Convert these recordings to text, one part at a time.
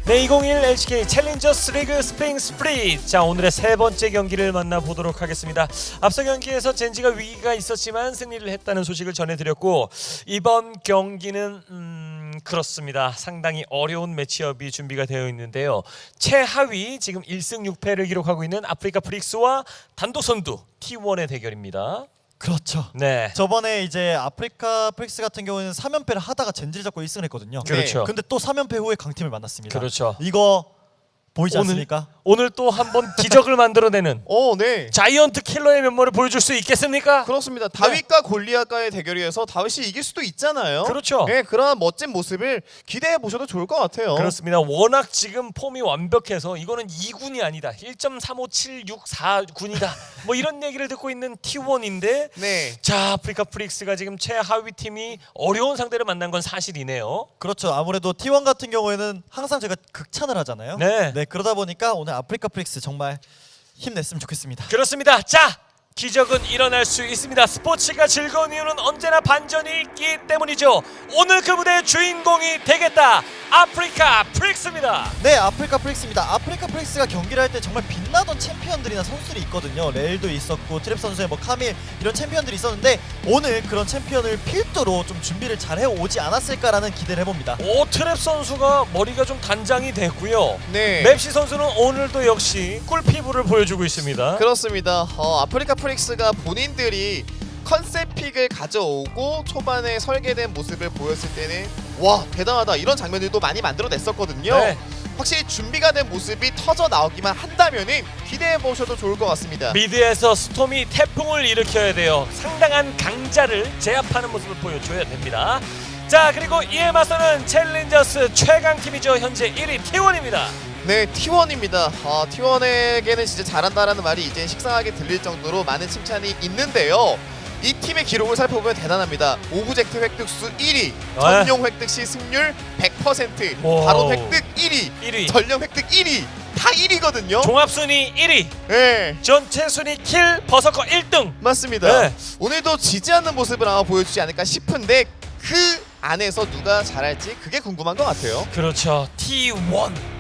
네, 2021 LCK 챌린저스 리그 스프링 스프릿. 자, 오늘의 세 번째 경기를 만나보도록 하겠습니다. 앞서 경기에서 젠지가 위기가 있었지만 승리를 했다는 소식을 전해드렸고, 이번 경기는 그렇습니다. 상당히 어려운 매치업이 준비가 되어 있는데요. 최하위 지금 1승 6패를 기록하고 있는 아프리카 프릭스와 단독 선두 T1의 대결입니다. 그렇죠. 네, 저번에 이제 아프리카 프릭스 같은 경우에는 3연패를 하다가 젠지를 잡고 1승을 했거든요. 그렇죠. 근데 또 3연패 후에 강팀을 만났습니다. 그렇죠. 이거 보이지 않습니까? 오늘 또 한 번 기적을 만들어내는 네. 자이언트 킬러의 면모를 보여줄 수 있겠습니까? 그렇습니다. 다윗과 골리앗과의 대결이어서 다윗이 이길 수도 있잖아요. 그렇죠. 네, 그런 멋진 모습을 기대해 보셔도 좋을 것 같아요. 그렇습니다. 워낙 지금 폼이 완벽해서 이거는 2군이 아니다. 1.35764군이다. 뭐 이런 얘기를 듣고 있는 T1인데 네. 자, 아프리카 프릭스가 지금 최하위 팀이 어려운 상대를 만난 건 사실이네요. 그렇죠. 아무래도 T1 같은 경우에는 항상 제가 극찬을 하잖아요. 네. 그러다 보니까 오늘 아프리카 프릭스 정말 힘냈으면 좋겠습니다. 그렇습니다. 자, 기적은 일어날 수 있습니다. 스포츠가 즐거운 이유는 언제나 반전이 있기 때문이죠. 오늘 그 무대의 주인공이 되겠다. 아프리카 프릭스입니다. 네, 아프리카 프릭스입니다. 아프리카 프릭스가 경기를 할 때 정말 빛나던 챔피언들이나 선수들이 있거든요. 레일도 있었고 트랩 선수의 뭐 카밀 이런 챔피언들이 있었는데 오늘 그런 챔피언을 필두로 좀 준비를 잘 해오지 않았을까라는 기대를 해봅니다. 오, 트랩 선수가 머리가 좀 단장이 됐고요. 네. 맵시 선수는 오늘도 역시 꿀피부를 보여주고 있습니다. 그렇습니다. 아프리카 프릭스가 본인들이 컨셉 픽을 가져오고 초반에 설계된 모습을 보였을 때는 와, 대단하다 이런 장면들도 많이 만들어냈었거든요. 네. 확실히 준비가 된 모습이 터져 나오기만 한다면은 기대해 보셔도 좋을 것 같습니다. 미드에서 스톰이 태풍을 일으켜야 돼요. 상당한 강자를 제압하는 모습을 보여줘야 됩니다. 자, 그리고 이에 맞서는 챌린저스 최강팀이죠. 현재 1위 T1입니다. 네, T1입니다. T1에게는 진짜 잘한다라는 말이 이제 식상하게 들릴 정도로 많은 칭찬이 있는데요. 이 팀의 기록을 살펴보면 대단합니다. 오브젝트 획득수 1위, 전용 획득 시 승률 100%, 오. 바론 획득 1위, 1위. 전령 획득 1위, 다 1위거든요. 종합순위 1위, 네, 전체 순위 킬 버서커 1등. 맞습니다. 네. 오늘도 지지 않는 모습을 아마 보여주지 않을까 싶은데 그 안에서 누가 잘할지 그게 궁금한 것 같아요. 그렇죠. T1.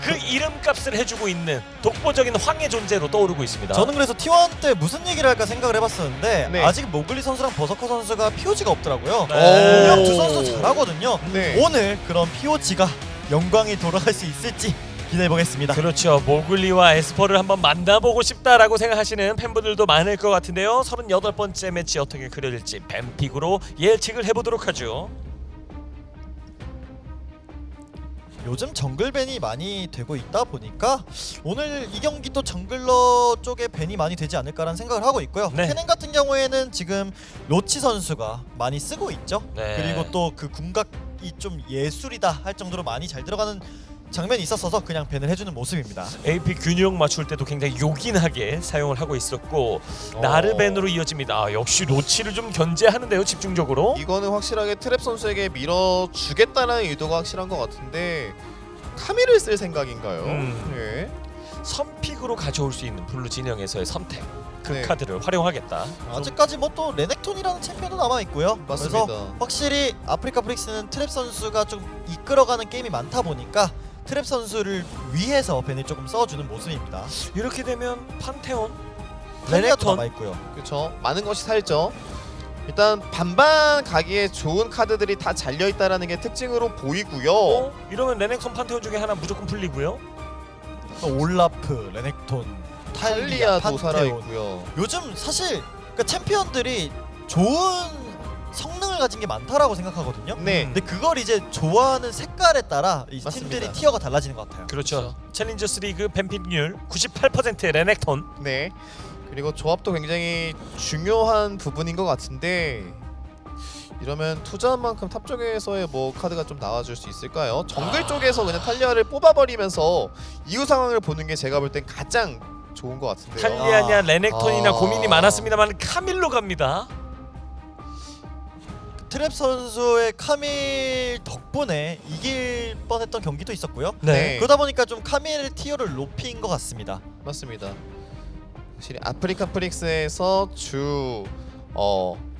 그 이름값을 해주고 있는 독보적인 황의 존재로 떠오르고 있습니다. 저는 그래서 T1 때 무슨 얘기를 할까 생각을 해봤었는데 네. 아직 모글리 선수랑 버서커 선수가 POG가 없더라고요. 네. 분명 두 선수 잘하거든요. 네. 오늘 그런 POG가 영광이 돌아갈 수 있을지 기대해보겠습니다. 그렇죠. 모글리와 에스퍼를 한번 만나보고 싶다라고 생각하시는 팬분들도 많을 것 같은데요. 38번째 매치 어떻게 그려질지 뱀픽으로 예측을 해보도록 하죠. 요즘 정글 밴이 많이 되고 있다 보니까 오늘 이 경기 또 정글러 쪽에 밴이 많이 되지 않을까라는 생각을 하고 있고요. 네. 캐넨 같은 경우에는 지금 로치 선수가 많이 쓰고 있죠. 네. 그리고 또 그 궁각이 좀 예술이다 할 정도로 많이 잘 들어가는 장면이 있었어서 그냥 밴을 해주는 모습입니다. AP 균형 맞출 때도 굉장히 요긴하게 사용을 하고 있었고 나르벤으로 이어집니다. 아, 역시 로치를 좀 견제하는데요. 집중적으로. 이거는 확실하게 트랩 선수에게 밀어주겠다는 의도가 확실한 것 같은데 카밀을 쓸 생각인가요? 네. 선픽으로 가져올 수 있는 블루 진영에서의 선택. 그 네. 카드를 활용하겠다. 아직까지 뭐 또 레넥톤이라는 챔피언도 남아 있고요. 맞습니다. 그래서 확실히 아프리카 프릭스는 트랩 선수가 좀 이끌어가는 게임이 많다 보니까 트랩 선수를 위해서 밴을 조금 써주는 모습입니다. 이렇게 되면 판테온, 레넥톤 레넥톤. 남아 있고요. 그렇죠. 많은 것이 살죠. 일단 반반 가기에 좋은 카드들이 다 잘려 있다라는 게 특징으로 보이고요. 이러면 레넥톤 판테온 중에 하나 무조건 풀리고요. 올라프, 레넥톤, 탈리아, 탈리아도 살아 판테온. 있고요. 요즘 사실 그러니까 챔피언들이 좋은 성능을 가진 게 많다라고 생각하거든요. 네. 근데 그걸 이제 좋아하는 색깔에 따라 이 맞습니다. 팀들이 티어가 달라지는 것 같아요. 그렇죠. 챌린저스 리그 뱀픽률 98%의 레넥톤. 네. 그리고 조합도 굉장히 중요한 부분인 것 같은데 이러면 투자한 만큼 탑 쪽에서의 뭐 카드가 좀 나와줄 수 있을까요? 정글 쪽에서 그냥 탈리아를 뽑아버리면서 이후 상황을 보는 게 제가 볼 땐 가장 좋은 것 같은데요. 탈리아냐 레넥톤이냐 아. 고민이 많았습니다만 카밀로 갑니다. 트랩 선수의 카밀 덕분에 이길 뻔했던 경기도 있었고요. 네. 그러다 보니까 좀 카밀의 티어를 높인 것 같습니다. 맞습니다. 확실히 아프리카 프릭스에서 주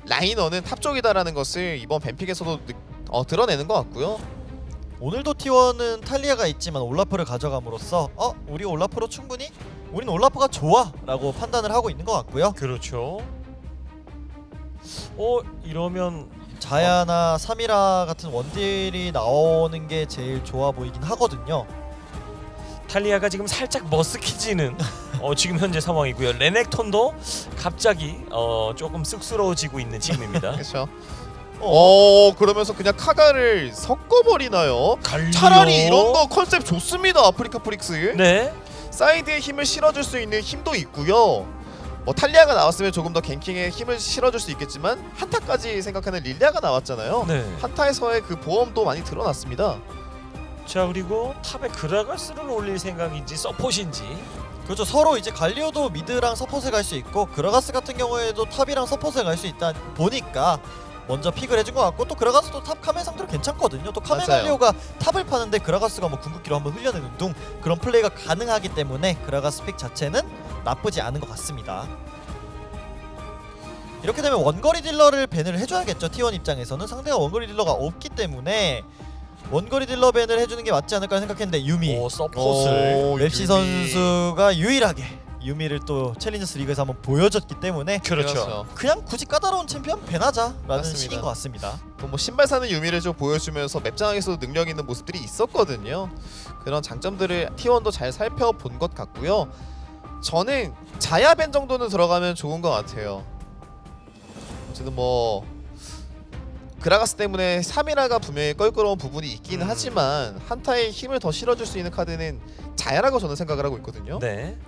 라이너는 탑 쪽이다라는 것을 이번 뱀픽에서도 드러내는 것 같고요. 오늘도 T1은 탈리아가 있지만 올라프를 가져감으로써 우리 올라프로 충분히 우린 올라프가 좋아 라고 판단을 하고 있는 것 같고요. 그렇죠. 이러면 자야나 사미라 같은 원딜이 나오는 게 제일 좋아 보이긴 하거든요. 탈리아가 지금 살짝 머쓱해지는 지금 현재 상황이고요. 레넥톤도 갑자기 조금 쑥스러워지고 있는 지금입니다. 그렇죠. 그러면서 그냥 카가를 섞어버리나요? 갈리오. 차라리 이런 거 컨셉 좋습니다. 아프리카 프릭스. 네. 사이드에 힘을 실어줄 수 있는 힘도 있고요. 탈리아가 나왔으면 조금 더 갱킹에 힘을 실어줄 수 있겠지만 한타까지 생각하는 릴리아가 나왔잖아요. 네. 한타에서의 그 보험도 많이 드러났습니다. 자, 그리고 탑에 그라가스를 올릴 생각인지 서폿인지. 그렇죠. 서로 이제 갈리오도 미드랑 서폿에 갈 수 있고 그라가스 같은 경우에도 탑이랑 서폿에 갈 수 있다 보니까 먼저 픽을 해준 것 같고 또 그라가스도 탑 카멜 상대로 괜찮거든요. 또 카멜 맞아요. 갈리오가 탑을 파는데 그라가스가 뭐 궁극기로 한번 흘려내는 둥 그런 플레이가 가능하기 때문에 그라가스 픽 자체는 나쁘지 않은 것 같습니다. 이렇게 되면 원거리 딜러를 밴을 해줘야겠죠. T1 입장에서는 상대가 원거리 딜러가 없기 때문에 원거리 딜러 밴을 해주는 게 맞지 않을까 생각했는데 유미 서폿을. 맵시 선수가 유일하게 유미를 또 챌린저스 리그에서 한번 보여줬기 때문에 그렇죠. 그냥 굳이 까다로운 챔피언 밴하자라는 맞습니다. 식인 것 같습니다. 또 신발 사는 유미를 좀 보여주면서 맵장에서도 능력 있는 모습들이 있었거든요. 그런 장점들을 T1도 잘 살펴본 것 같고요. 저는 자야벤 정도는 들어가면 좋은 것 같아요. 어쨌든 그라가스 때문에 3이라가 분명히 껄끄러운 부분이 있긴 하지만 한타에 힘을 더 실어줄 수 있는 카드는 자야라고 저는 생각을 하고 있거든요. 네.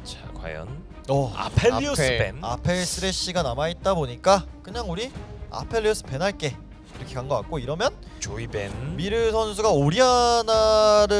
자, 과연 아펠리오스 아펠리오스 아펠. 밴. 아펠 스레시가 남아있다 보니까 그냥 우리 아펠리오스 밴할게 이렇게 간 것 같고 이러면 조이 밴. 미르 선수가 오리아나를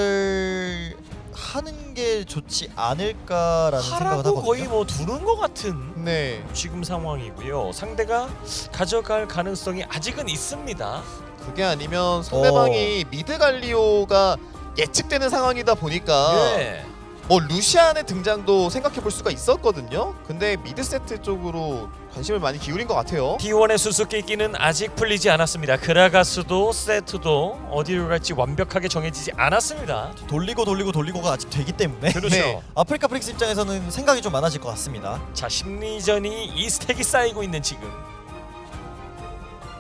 하는 게 좋지 않을까라는 생각을 하라고 하거든요. 거의 두는 것 같은 네, 지금 상황이고요. 상대가 가져갈 가능성이 아직은 있습니다. 그게 아니면 상대방이 미드 갈리오가 예측되는 상황이다 보니까 예. 루시안의 등장도 생각해볼 수가 있었거든요. 근데 미드 세트 쪽으로 관심을 많이 기울인 것 같아요. T1의 수수께끼는 아직 풀리지 않았습니다. 그라가스도 세트도 어디로 갈지 완벽하게 정해지지 않았습니다. 돌리고가 아직 되기 때문에 그렇죠. 네. 아프리카 프릭스 입장에서는 생각이 좀 많아질 것 같습니다. 자, 심리전이 이 스택이 쌓이고 있는 지금.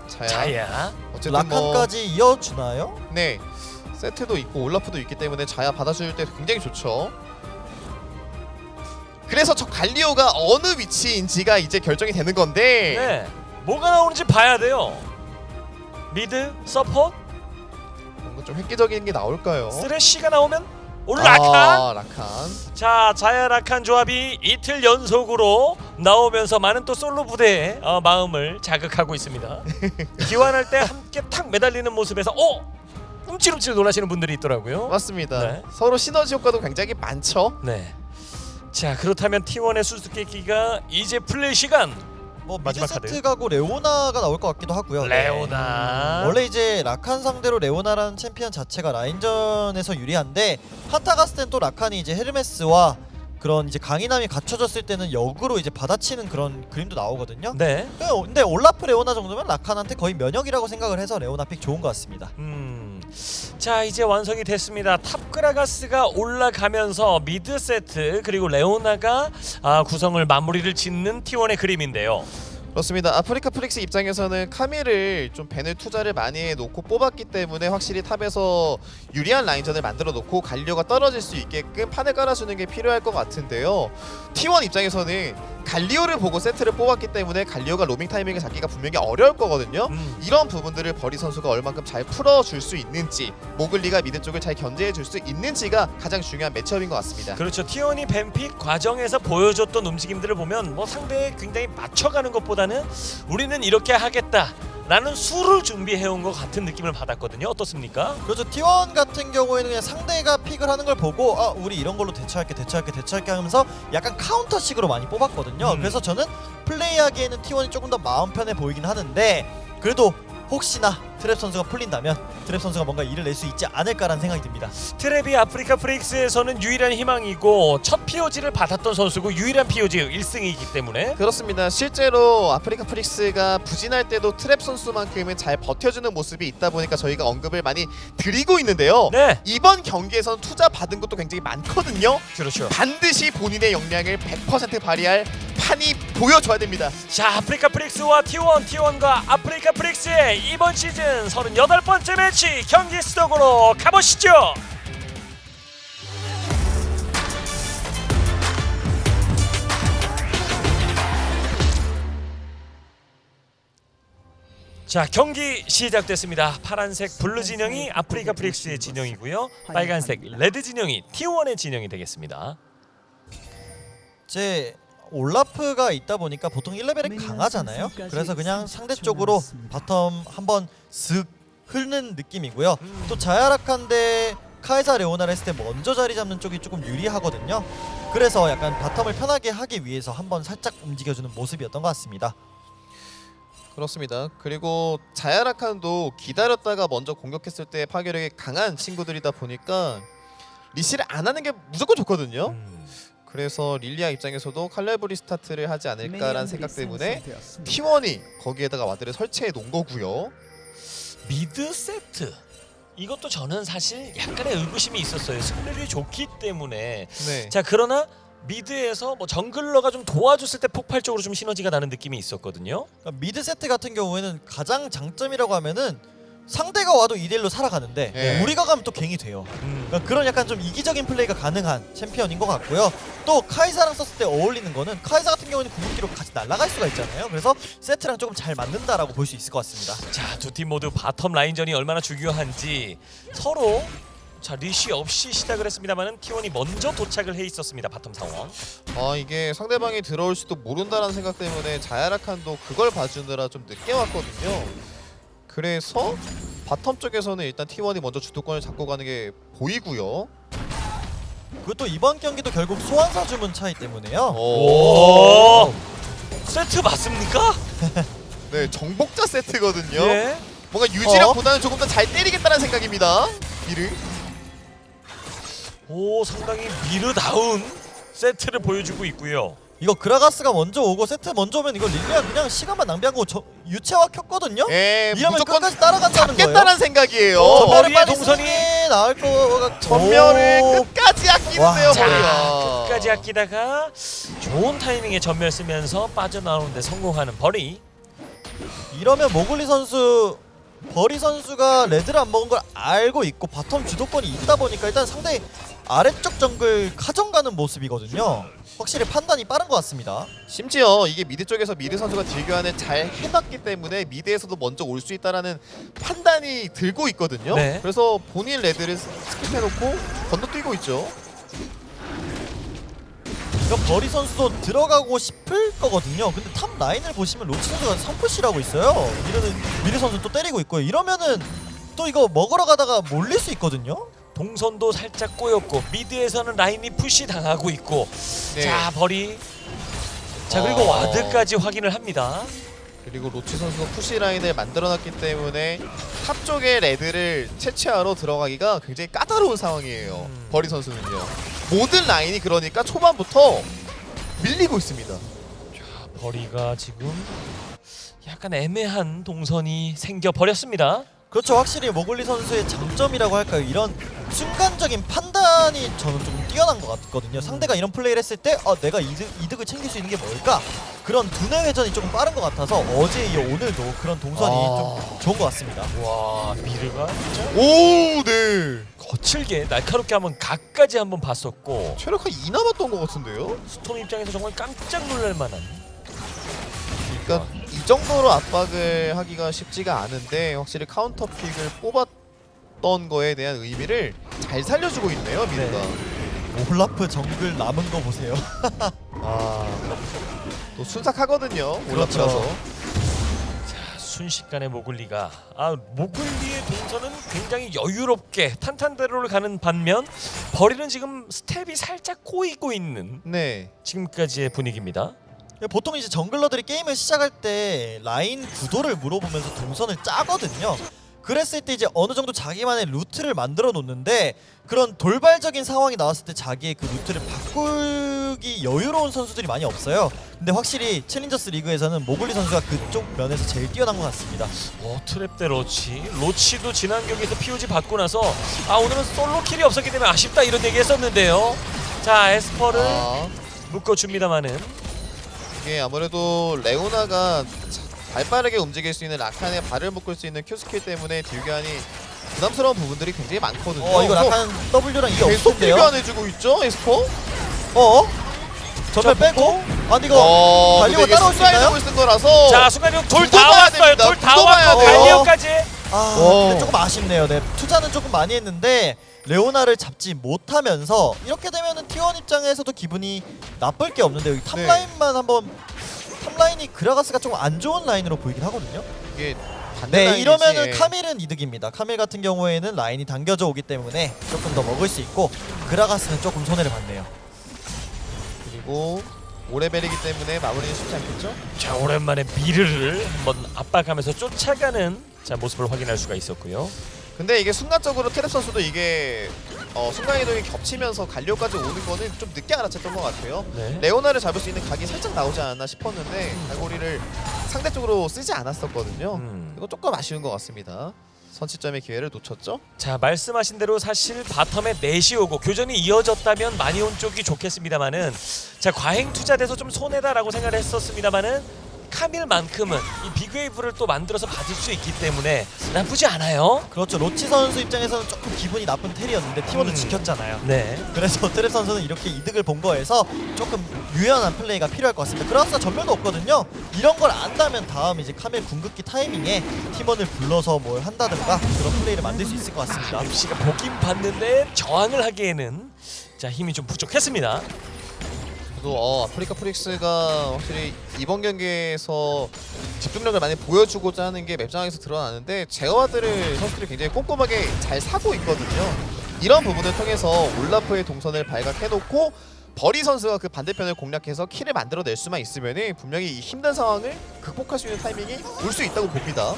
자야. 어쨌든 라칸까지 이어주나요? 네, 세트도 있고 올라프도 있기 때문에 자야 받아줄 때 굉장히 좋죠. 그래서 저 갈리오가 어느 위치인지가 이제 결정이 되는 건데 네. 뭐가 나오는지 봐야 돼요. 미드, 서폿, 뭔가 좀 획기적인 게 나올까요? 쓰레쉬가 나오면 라칸. 라칸. 자, 자야 라칸 조합이 이틀 연속으로 나오면서 많은 또 솔로 부대의 마음을 자극하고 있습니다. 기환할 때 함께 탁 매달리는 모습에서 움찔움찔 놀라시는 분들이 있더라고요. 맞습니다. 네. 서로 시너지 효과도 굉장히 많죠. 네. 자, 그렇다면 T1의 수수께끼가 이제 플레이 시간. 미드 마지막 세트 카드. 가고 레오나가 나올 것 같기도 하고요. 레오나. 원래 이제 라칸 상대로 레오나라는 챔피언 자체가 라인전에서 유리한데 한타 갔을 땐 또 라칸이 이제 헤르메스와 그런 이제 강인함이 갖춰졌을 때는 역으로 이제 받아치는 그런 그림도 나오거든요. 네. 근데 올라프 레오나 정도면 라칸한테 거의 면역이라고 생각을 해서 레오나 픽 좋은 것 같습니다. 자, 이제 완성이 됐습니다. 탑그라가스가 올라가면서 미드 세트 그리고 레오나가 구성을 마무리를 짓는 T1의 그림인데요. 그렇습니다. 아프리카 프릭스 입장에서는 카밀을 좀 벤을 투자를 많이 해놓고 뽑았기 때문에 확실히 탑에서 유리한 라인전을 만들어 놓고 갈리오가 떨어질 수 있게끔 판을 깔아주는 게 필요할 것 같은데요. T1 입장에서는 갈리오를 보고 세트를 뽑았기 때문에 갈리오가 로밍 타이밍을 잡기가 분명히 어려울 거거든요. 이런 부분들을 버리 선수가 얼만큼 잘 풀어줄 수 있는지, 모글리가 미드 쪽을 잘 견제해줄 수 있는지가 가장 중요한 매치업인 것 같습니다. 그렇죠. T1이 뱀픽 과정에서 보여줬던 움직임들을 보면 상대에 굉장히 맞춰가는 것보다는 우리는 이렇게 하겠다라는 수를 준비해온 것 같은 느낌을 받았거든요. 어떻습니까? 그렇죠. T1 같은 경우에는 그냥 상대가 픽을 하는 걸 보고 우리 이런 걸로 대처할게 하면서 약간 카운터식으로 많이 뽑았거든요. 그래서 저는 플레이하기에는 T1이 조금 더 마음 편해 보이긴 하는데 그래도 혹시나 트랩 선수가 풀린다면 트랩 선수가 뭔가 일을 낼 수 있지 않을까라는 생각이 듭니다. 트랩이 아프리카 프릭스에서는 유일한 희망이고 첫 POG를 받았던 선수고 유일한 POG 1승이기 때문에 그렇습니다. 실제로 아프리카 프릭스가 부진할 때도 트랩 선수만큼은 잘 버텨주는 모습이 있다 보니까 저희가 언급을 많이 드리고 있는데요. 네, 이번 경기에서는 투자 받은 것도 굉장히 많거든요. 그렇죠. 반드시 본인의 역량을 100% 발휘할 판이 보여줘야 됩니다. 자, 아프리카 프릭스와 T1과 아프리카 프릭스의 이번 시즌 38번째 매치 경기 수덕으로 가보시죠. 자, 경기 시작됐습니다. 파란색 블루 진영이 아프리카 프릭스의 진영이고요. 빨간색 레드 진영이 T1의 진영이 되겠습니다. 제 올라프가 있다 보니까 보통 1레벨이 강하잖아요. 그래서 그냥 상대 쪽으로 바텀 한번 슥 흐르는 느낌이고요. 또 자야라칸데 카이사 레오나를 했을 때 먼저 자리 잡는 쪽이 조금 유리하거든요. 그래서 약간 바텀을 편하게 하기 위해서 한번 살짝 움직여주는 모습이었던 것 같습니다. 그렇습니다. 그리고 자야라칸도 기다렸다가 먼저 공격했을 때 파괴력이 강한 친구들이다 보니까 리시를 안 하는 게 무조건 좋거든요. 그래서 릴리아 입장에서도 칼날브리 스타트를 하지 않을까라는 생각 때문에 T1이 거기에다가 와드를 설치해 놓은 거고요. 미드 세트 이것도 저는 사실 약간의 의구심이 있었어요. 승률이 좋기 때문에. 네. 자, 그러나 미드에서 뭐 정글러가 좀 도와줬을 때 폭발적으로 좀 시너지가 나는 느낌이 있었거든요. 그러니까 미드 세트 같은 경우에는 가장 장점이라고 하면은 상대가 와도 2대1로 살아가는데 네. 우리가 가면 또 갱이 돼요. 그러니까 그런 약간 좀 이기적인 플레이가 가능한 챔피언인 것 같고요. 또 카이사랑 썼을 때 어울리는 거는 카이사 같은 경우는 궁극기로 같이 날아갈 수가 있잖아요. 그래서 세트랑 조금 잘 맞는다라고 볼 수 있을 것 같습니다. 자, 두 팀 모두 바텀 라인전이 얼마나 중요한지 서로 자 리쉬 없이 시작을 했습니다만은 T1이 먼저 도착을 해 있었습니다. 바텀 상황. 아 이게 상대방이 들어올지도 모른다라는 생각 때문에 자야라칸도 그걸 봐주느라 좀 늦게 왔거든요. 그래서 바텀 쪽에서는 일단 T1이 먼저 주도권을 잡고 가는 게 보이고요. 그것도 이번 경기도 결국 소환사 주문 차이 때문에요. 오. 세트 맞습니까? 네, 정복자 세트거든요. 예. 뭔가 유지력보다는 조금 더 잘 때리겠다는 생각입니다. 미르. 오, 상당히 미르다운 세트를 보여주고 있고요. 이거 그라가스가 먼저 오고 세트 먼저 오면 이거 릴리아 그냥 시간만 낭비한 거 유채화 켰거든요. 예, 이러면 무조건 끝까지 따라간다는 거예요. 잡겠다는 생각이에요. 전멸을 머리에 빨리 동선이 쓰는 게 나을 거 같. 전멸을 오. 끝까지 아끼는데요, 와. 자, 머리가. 끝까지 아끼다가 좋은 타이밍에 전멸 쓰면서 빠져나오는데 성공하는 버리. 이러면 모글리 선수 버리 선수가 레드를 안 먹은 걸 알고 있고 바텀 주도권이 있다 보니까 일단 상대 아래쪽 정글 가져가는 모습이거든요. 확실히 판단이 빠른 것 같습니다. 심지어 이게 미드 쪽에서 미드 선수가 딜교환을 잘 해놨기 때문에 미드에서도 먼저 올 수 있다라는 판단이 들고 있거든요. 네. 그래서 본인 레드를 스킵해놓고 건너뛰고 있죠. 그럼 버리 선수도 들어가고 싶을 거거든요. 근데 탑 라인을 보시면 로치 선수가 3푸시를 하고 있어요. 이러는 미드 선수 또 때리고 있고요. 이러면은 또 이거 먹으러 가다가 몰릴 수 있거든요. 동선도 살짝 꼬였고 미드에서는 라인이 푸시 당하고 있고. 네. 자, 버리. 자, 그리고 와드까지 확인을 합니다. 그리고 로치 선수가 푸시 라인을 만들어놨기 때문에 탑 쪽에 레드를 채취하러 들어가기가 굉장히 까다로운 상황이에요. 버리 선수는요. 모든 라인이 그러니까 초반부터 밀리고 있습니다. 버리가 지금 약간 애매한 동선이 생겨 버렸습니다. 그렇죠. 확실히 모글리 선수의 장점이라고 할까요? 이런 순간적인 판단이 저는 좀 뛰어난 것 같거든요. 상대가 이런 플레이를 했을 때 내가 이득을 챙길 수 있는 게 뭘까? 그런 두뇌 회전이 조금 빠른 것 같아서 어제 이어 오늘도 그런 동선이 좀 좋은 것 같습니다. 와, 미르가 진짜 오, 네. 거칠게 날카롭게 한번 각까지 한번 봤었고 체력 한 2 남았던 것 같은데요? 스톰 입장에서 정말 깜짝 놀랄 만한. 그러니까 이 정도로 압박을 하기가 쉽지가 않은데 확실히 카운터 픽을 뽑았던 거에 대한 의미를 잘 살려주고 있네요, 미드가. 올라프 정글 남은 거 보세요. 또 순삭하거든요, 그렇죠. 올라프라서. 자, 순식간에 모글리가 모글리의 동선은 굉장히 여유롭게 탄탄대로를 가는 반면 버리는 지금 스텝이 살짝 꼬이고 있는 네. 지금까지의 분위기입니다. 보통 이제 정글러들이 게임을 시작할 때 라인 구도를 물어보면서 동선을 짜거든요. 그랬을 때 이제 어느 정도 자기만의 루트를 만들어 놓는데 그런 돌발적인 상황이 나왔을 때 자기의 그 루트를 바꾸기 여유로운 선수들이 많이 없어요. 근데 확실히 챌린저스 리그에서는 모글리 선수가 그쪽 면에서 제일 뛰어난 것 같습니다. 트랩 대 로치도 지난 경기에서 POG 받고 나서 오늘은 솔로 킬이 없었기 때문에 아쉽다 이런 얘기 했었는데요. 자, 에스퍼를 묶어줍니다만은 이게 아무래도 레오나가 발빠르게 움직일 수 있는 라칸의 발을 묶을 수 있는 Q 스킬 때문에 딜교환이 부담스러운 부분들이 굉장히 많거든요. 이거 라칸 W랑 이게 계속 없는데요. 딜교환해주고 있죠, 에스퍼? 전멸 빼고 아니 이거 갈리오가 따라올 수 있나요? 순간이동을 쓴 거라서 자, 순간이동 돌 구도 다 봐야 왔어요. 됩니다. 돌 다 구도 봐야 왔고 돼요. 갈리오까지. 근데 조금 아쉽네요. 네, 투자는 조금 많이 했는데 레오나를 잡지 못하면서 이렇게 되면은 T1 입장에서도 기분이 나쁠 게 없는데 여기 탑라인만 한번 탑라인이 그라가스가 조금 안 좋은 라인으로 보이긴 하거든요. 이게 반대 네, 라인이지. 이러면은 카밀은 이득입니다. 카밀 같은 경우에는 라인이 당겨져 오기 때문에 조금 더 먹을 수 있고 그라가스는 조금 손해를 봤네요. 그리고 5레벨이기 때문에 마무리는 쉽지 않겠죠? 자, 오랜만에 미르를 한번 압박하면서 쫓아가는 모습을 확인할 수가 있었고요. 근데 이게 순간적으로 트랩 선수도 이게 순간이동이 겹치면서 갈리오까지 오는 거는 좀 늦게 알아챘던 것 같아요. 네. 레오나를 잡을 수 있는 각이 살짝 나오지 않았나 싶었는데 갈고리를 상대적으로 쓰지 않았었거든요. 이거 조금 아쉬운 것 같습니다. 선취점의 기회를 놓쳤죠? 자, 말씀하신 대로 사실 바텀에 넷이 오고 교전이 이어졌다면 많이 온 쪽이 좋겠습니다만은 자, 과잉 투자돼서 좀 손해다라고 생각을 했었습니다만은 카밀만큼은 이 빅웨이브를 또 만들어서 받을 수 있기 때문에 나쁘지 않아요. 그렇죠. 로치 선수 입장에서는 조금 기분이 나쁜 텔이었는데 T1을 지켰잖아요. 네. 그래서 트랩 선수는 이렇게 이득을 본 거에서 조금 유연한 플레이가 필요할 것 같습니다. 그라스가 전멸도 없거든요. 이런 걸 안다면 다음 이제 카밀 궁극기 타이밍에 팀원을 불러서 뭘 한다든가 그런 플레이를 만들 수 있을 것 같습니다. MC가 보긴 봤는데 저항을 하기에는 자, 힘이 좀 부족했습니다. 또 아프리카 프릭스가 확실히 이번 경기에서 집중력을 많이 보여주고자 하는 게 맵상에서 드러나는데 제어와드를 선수들이 굉장히 꼼꼼하게 잘 사고 있거든요. 이런 부분을 통해서 올라프의 동선을 발각해놓고 버리 선수가 그 반대편을 공략해서 킬을 만들어낼 수만 있으면 분명히 이 힘든 상황을 극복할 수 있는 타이밍이 올 수 있다고 봅니다.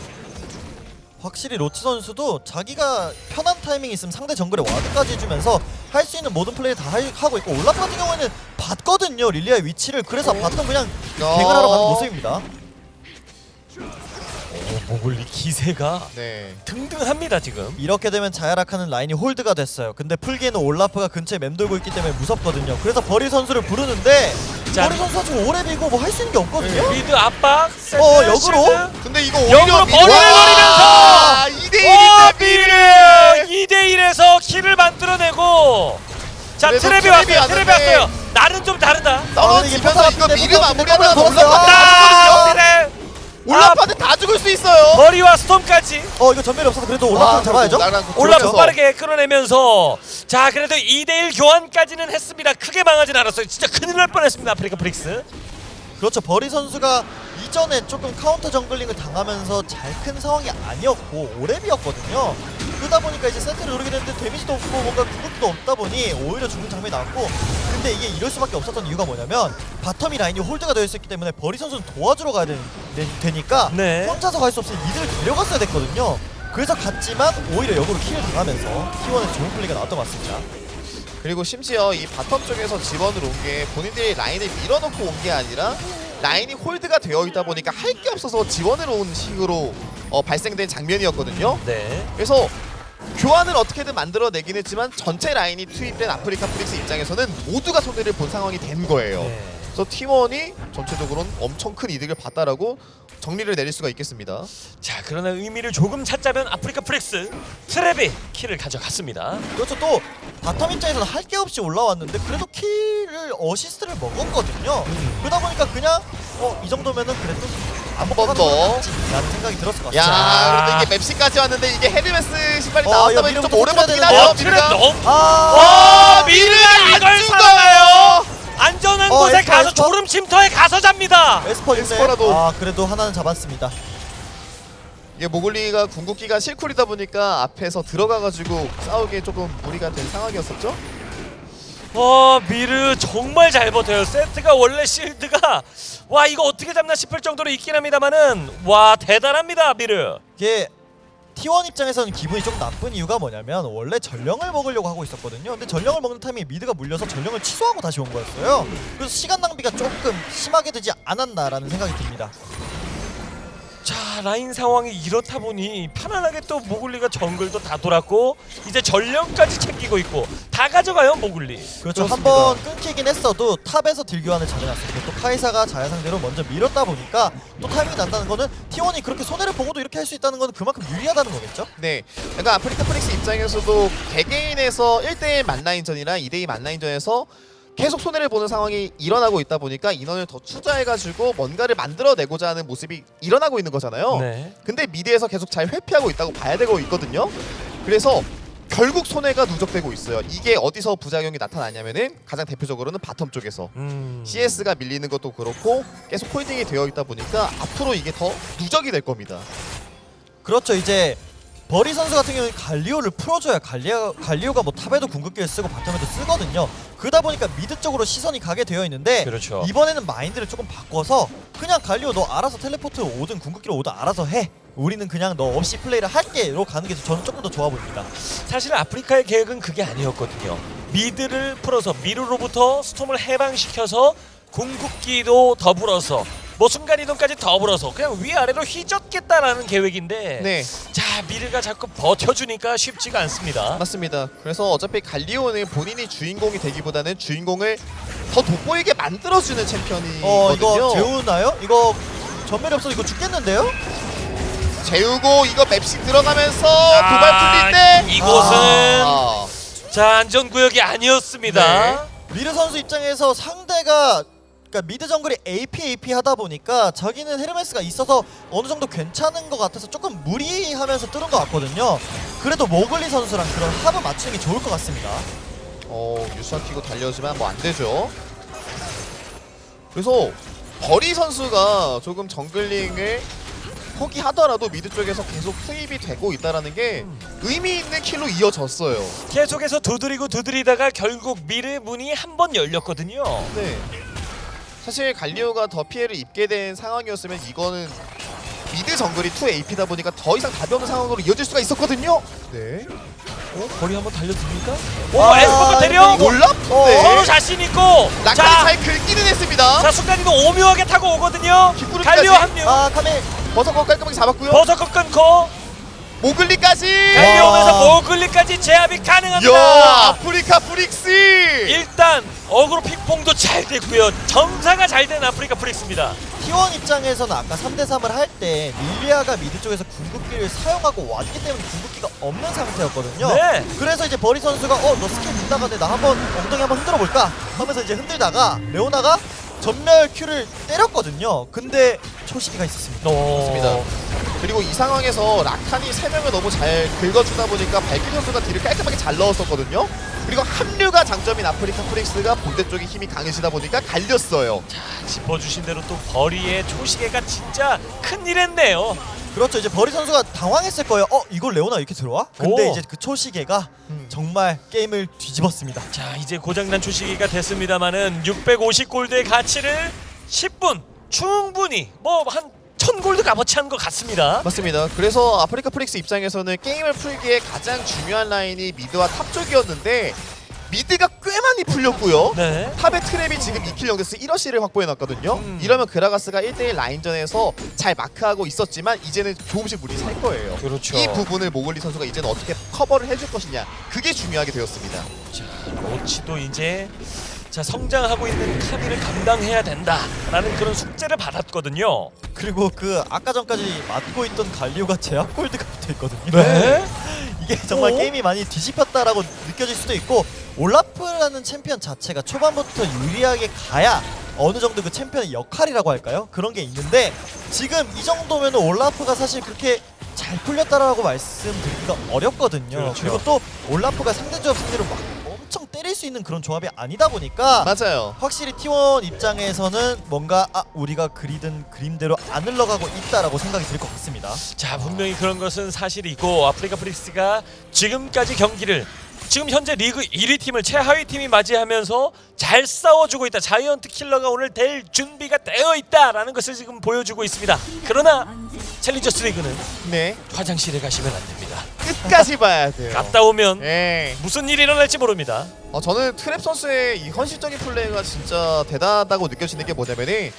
확실히 로치 선수도 자기가 편한 타이밍이 있으면 상대 정글에 와드까지 해주면서 할 수 있는 모든 플레이를 다 하고 있고 올라프 같은 경우에는 봤거든요. 릴리아의 위치를. 그래서 바텀 그냥 대결하러 가는 모습입니다. 모글리 기세가 네. 등등합니다 지금. 이렇게 되면 자야락하는 라인이 홀드가 됐어요. 근데 풀기에는 올라프가 근처에 맴돌고 있기 때문에 무섭거든요. 그래서 버리 선수를 부르는데 자, 버리 선수가 지금 오래 비고 뭐 할 수 있는 게 없거든요. 미드 압박. 역으로? 쉴드. 근데 이거 역으로 오히려 머리를 노리면서 2대1인데 미르! 2대1에서 킬을 만들어내고 자, 그래도 트랩이 트랩이 왔어요. 왔는데 트랩이 왔어요. 나는 좀 다르다. 떨어지면서 이거 미르 마무리하다가 더블 올라파는 트랩. 올라파는 다 죽을 수 있어요. 머리와 스톰까지 이거 전멸이 없어서 그래도 올라프 잡아야죠. 올라프 빠르게 끌어내면서 자, 그래도 2대1 교환까지는 했습니다. 크게 망하진 않았어요. 진짜 큰일 날 뻔했습니다. 아프리카 프릭스. 그렇죠. 버리 선수가 이전에 조금 카운터 정글링을 당하면서 잘 큰 상황이 아니었고 오랩이었거든요. 그러다 보니까 이제 세트를 노리게 됐는데 데미지도 없고 뭔가 궁극기도 없다 보니 오히려 죽는 장면이 나왔고, 근데 이게 이럴 수밖에 없었던 이유가 뭐냐면 바텀이 라인이 홀드가 되어 있었기 때문에 버리 선수는 도와주러 가야 되니까 네. 혼자서 갈 수 없으니 미드를 데려갔어야 됐거든요. 그래서 갔지만 오히려 역으로 킬을 당하면서 T1에서 좋은 플레이가 나왔던 것 같습니다. 그리고 심지어 이 바텀 쪽에서 지원을 온 게 본인들이 라인을 밀어놓고 온 게 아니라 라인이 홀드가 되어 있다 보니까 할 게 없어서 지원을 온 식으로 발생된 장면이었거든요. 네. 그래서 교환을 어떻게든 만들어내긴 했지만 전체 라인이 투입된 아프리카 프릭스 입장에서는 모두가 손해를 본 상황이 된 거예요. 네. 그래서 T1이 전체적으로는 엄청 큰 이득을 봤다라고 정리를 내릴 수가 있겠습니다. 자, 그러나 의미를 조금 찾자면 아프리카 프릭스 트랩이 킬을 가져갔습니다. 그렇죠. 또 바텀 입장에서는 할 게 없이 올라왔는데 그래도 킬을 어시스트를 먹었거든요. 그러다 보니까 그냥 이 정도면은 그래도 안 먹고 번 가는 더. 건 라는 생각이 들었을 것 같아요. 야, 그런데 이게 맵시까지 왔는데 이게 헤르메스 신발이 이거 나왔다면 좀 미르부터 오래 버티긴 터뜨려야 하죠. 되는데. 트랩 너무 미르가 이걸 안 살아나요. 죽어요. 안전한 곳에 에스퍼, 가서 에스퍼. 졸음 쉼터에 가서 잡니다. 에스퍼 에스퍼라도. 그래도 하나는 잡았습니다. 이게 모글리가 궁극기가 실쿨이다 보니까 앞에서 들어가가지고 싸우기에 조금 무리가 된 상황이었었죠. 미르 정말 잘 버텨요. 세트가 원래 실드가 와 이거 어떻게 잡나 싶을 정도로 있긴 합니다만은 와 대단합니다 미르. 이게 T1 입장에서는 기분이 좀 나쁜 이유가 뭐냐면 원래 전령을 먹으려고 하고 있었거든요. 근데 전령을 먹는 타이밍에 미드가 물려서 전령을 취소하고 다시 온 거였어요. 그래서 시간 낭비가 조금 심하게 되지 않았나라는 생각이 듭니다. 자 라인 상황이 이렇다 보니 편안하게 또 모글리가 정글도 다 돌았고 이제 전령까지 챙기고 있고 다 가져가요 모글리. 그렇죠. 그렇습니다. 한번 끊기긴 했어도 탑에서 딜 교환을 잘해놨었고 또 카이사가 자야 상대로 먼저 밀었다 보니까 또 타이밍이 난다는 거는 T1이 그렇게 손해를 보고도 이렇게 할 수 있다는 건 그만큼 유리하다는 거겠죠? 네, 그러니까 아프리카 프릭스 입장에서도 개개인에서 1대1 만라인전이랑 2대2 만라인전에서 계속 손해를 보는 상황이 일어나고 있다 보니까 인원을 더 투자해가지고 뭔가를 만들어내고자 하는 모습이 일어나고 있는 거잖아요. 네. 근데 미드에서 계속 잘 회피하고 있다고 봐야 되고 있거든요. 그래서 결국 손해가 누적되고 있어요. 이게 어디서 부작용이 나타나냐면은 가장 대표적으로는 바텀 쪽에서 CS가 밀리는 것도 그렇고 계속 홀딩이 되어 있다 보니까 앞으로 이게 더 누적이 될 겁니다. 그렇죠. 이제 버리 선수 같은 경우는 갈리오를 풀어줘야 갈리오가 뭐 탑에도 궁극기를 쓰고 바텀에도 쓰거든요. 그러다 보니까 미드 쪽으로 시선이 가게 되어 있는데 그렇죠. 이번에는 마인드를 조금 바꿔서 그냥 갈리오 너 알아서 텔레포트 오든 궁극기로 오든 알아서 해. 우리는 그냥 너 없이 플레이를 할게로 가는 게 저는 조금 더 좋아 보입니다. 사실 아프리카의 계획은 그게 아니었거든요. 미드를 풀어서 미르로부터 스톰을 해방시켜서 궁극기도 더불어서 뭐 순간이동까지 더불어서 그냥 위아래로 휘젓겠다라는 계획인데 네, 자 미르가 자꾸 버텨주니까 쉽지가 않습니다. 맞습니다. 그래서 어차피 갈리오는 본인이 주인공이 되기보다는 주인공을 더 돋보이게 만들어주는 챔피언이거든요. 이거 재우나요? 이거 전멸이 없어서 이거 죽겠는데요? 재우고 이거 맵식 들어가면서 도발 풀릴 때 이곳은 아, 자 안전구역이 아니었습니다. 미르 선수 입장에서 상대가 그러니까 미드 정글이 AP 하다 보니까 자기는 헤르메스가 있어서 어느 정도 괜찮은 것 같아서 조금 무리하면서 뚫은 것 같거든요. 그래도 모글리 선수랑 그런 합을 맞추는 게 좋을 것 같습니다. 유수한 키고 달려오지만 뭐 안 되죠. 그래서 버리 선수가 조금 정글링을 포기하더라도 미드 쪽에서 계속 투입이 되고 있다라는 게 의미 있는 킬로 이어졌어요. 계속해서 두드리다가 결국 미르 문이 한 번 열렸거든요. 네. 사실 갈리오가 더 피해를 입게 된 상황이었으면 이거는 미드 정글이 2AP다 보니까 더 이상 답이 없는 상황으로 이어질 수가 있었거든요. 네. 거리 한번 달려듭니까? 에스퍼가 때려? 놀랍네. 서로 자신 있고 낙하를 잘 긁기는 했습니다. 자 순간이동 오묘하게 타고 오거든요. 깃부르기까지. 갈리오 합류. 카밀 버섯거 깔끔하게 잡았고요. 버섯컷 끊고 모글리까지. 갈리오 오면서 모글리까지 제압이 가능합니다. 야, 아프리카 프릭스. 일단 어그로 핑퐁도 잘 됐고요. 점사가 잘 된 아프리카 프릭스입니다. T1 입장에서는 아까 3대3을 할 때 릴리아가 미드 쪽에서 궁극기를 사용하고 왔기 때문에 궁극기가 없는 상태였거든요. 네. 그래서 이제 버리 선수가 너 스킬 빗나가네 나 한번 엉덩이 한번 흔들어 볼까 하면서 이제 흔들다가 레오나가 전멸 Q를 때렸거든요. 근데 초시기가 있었습니다. 맞습니다. 그리고 이 상황에서 라칸이 3명을 너무 잘 긁어주다 보니까 발길 선수가 딜을 깔끔하게 잘 넣었었거든요. 그리고 합류가 장점인 아프리카 프릭스가 본대 쪽에 힘이 강해지다 보니까 갈렸어요. 짚어주신 대로 또 버리의 초시계가 진짜 큰일 했네요. 그렇죠. 이제 버리 선수가 당황했을 거예요. 이걸 레오나 이렇게 들어와? 근데 오. 이제 그 초시계가 정말 게임을 뒤집었습니다. 자 이제 고장난 초시기가 됐습니다만은 650골드의 가치를 10분 충분히 뭐 한 1000골드 값어치 한 것 같습니다. 맞습니다. 그래서 아프리카 프릭스 입장에서는 게임을 풀기에 가장 중요한 라인이 미드와 탑 쪽이었는데 미드가 꽤 많이 풀렸고요. 네. 탑의 트랩이 지금 2킬 0데스 1어시를 확보해놨거든요. 이러면 그라가스가 1대1 라인전에서 잘 마크하고 있었지만 이제는 조금씩 물이 살 거예요. 그렇죠. 이 부분을 모글리 선수가 이제는 어떻게 커버를 해줄 것이냐, 그게 중요하게 되었습니다. 자 로치도 이제 자 성장하고 있는 카미를 감당해야 된다라는 그런 숙제를 받았거든요. 그리고 그 아까 전까지 맡고 있던 갈리오가 제압 골드가 붙어있거든요. 네. 이게 정말 오? 게임이 많이 뒤집혔다라고 느껴질 수도 있고 올라프라는 챔피언 자체가 초반부터 유리하게 가야 어느 정도 그 챔피언의 역할이라고 할까요? 그런 게 있는데 지금 이 정도면 올라프가 사실 그렇게 잘 풀렸다라고 말씀드리기가 어렵거든요. 그렇죠. 그리고 또 올라프가 상대 조합 상대로 막 엄청 때릴 수 있는 그런 조합이 아니다 보니까 맞아요. 확실히 T1 입장에서는 뭔가 우리가 그리던 그림대로 안 흘러가고 있다라고 생각이 들 것 같습니다. 자 분명히 그런 것은 사실이고 아프리카 프릭스가 지금까지 경기를 지금 현재 리그 1위 팀을 최하위 팀이 맞이하면서 잘 싸워주고 있다. 자이언트 킬러가 오늘 될 준비가 되어 있다라는 것을 지금 보여주고 있습니다. 그러나 챌린저스 리그는 네, 화장실에 가시면 안 됩니다. 끝까지 봐야 돼요. 갔다 오면 네. 무슨 일이 일어날지 모릅니다. 저는 트랩 선수의 이 헌실적인 플레이가 진짜 대단하다고 느껴지는 게 뭐냐면은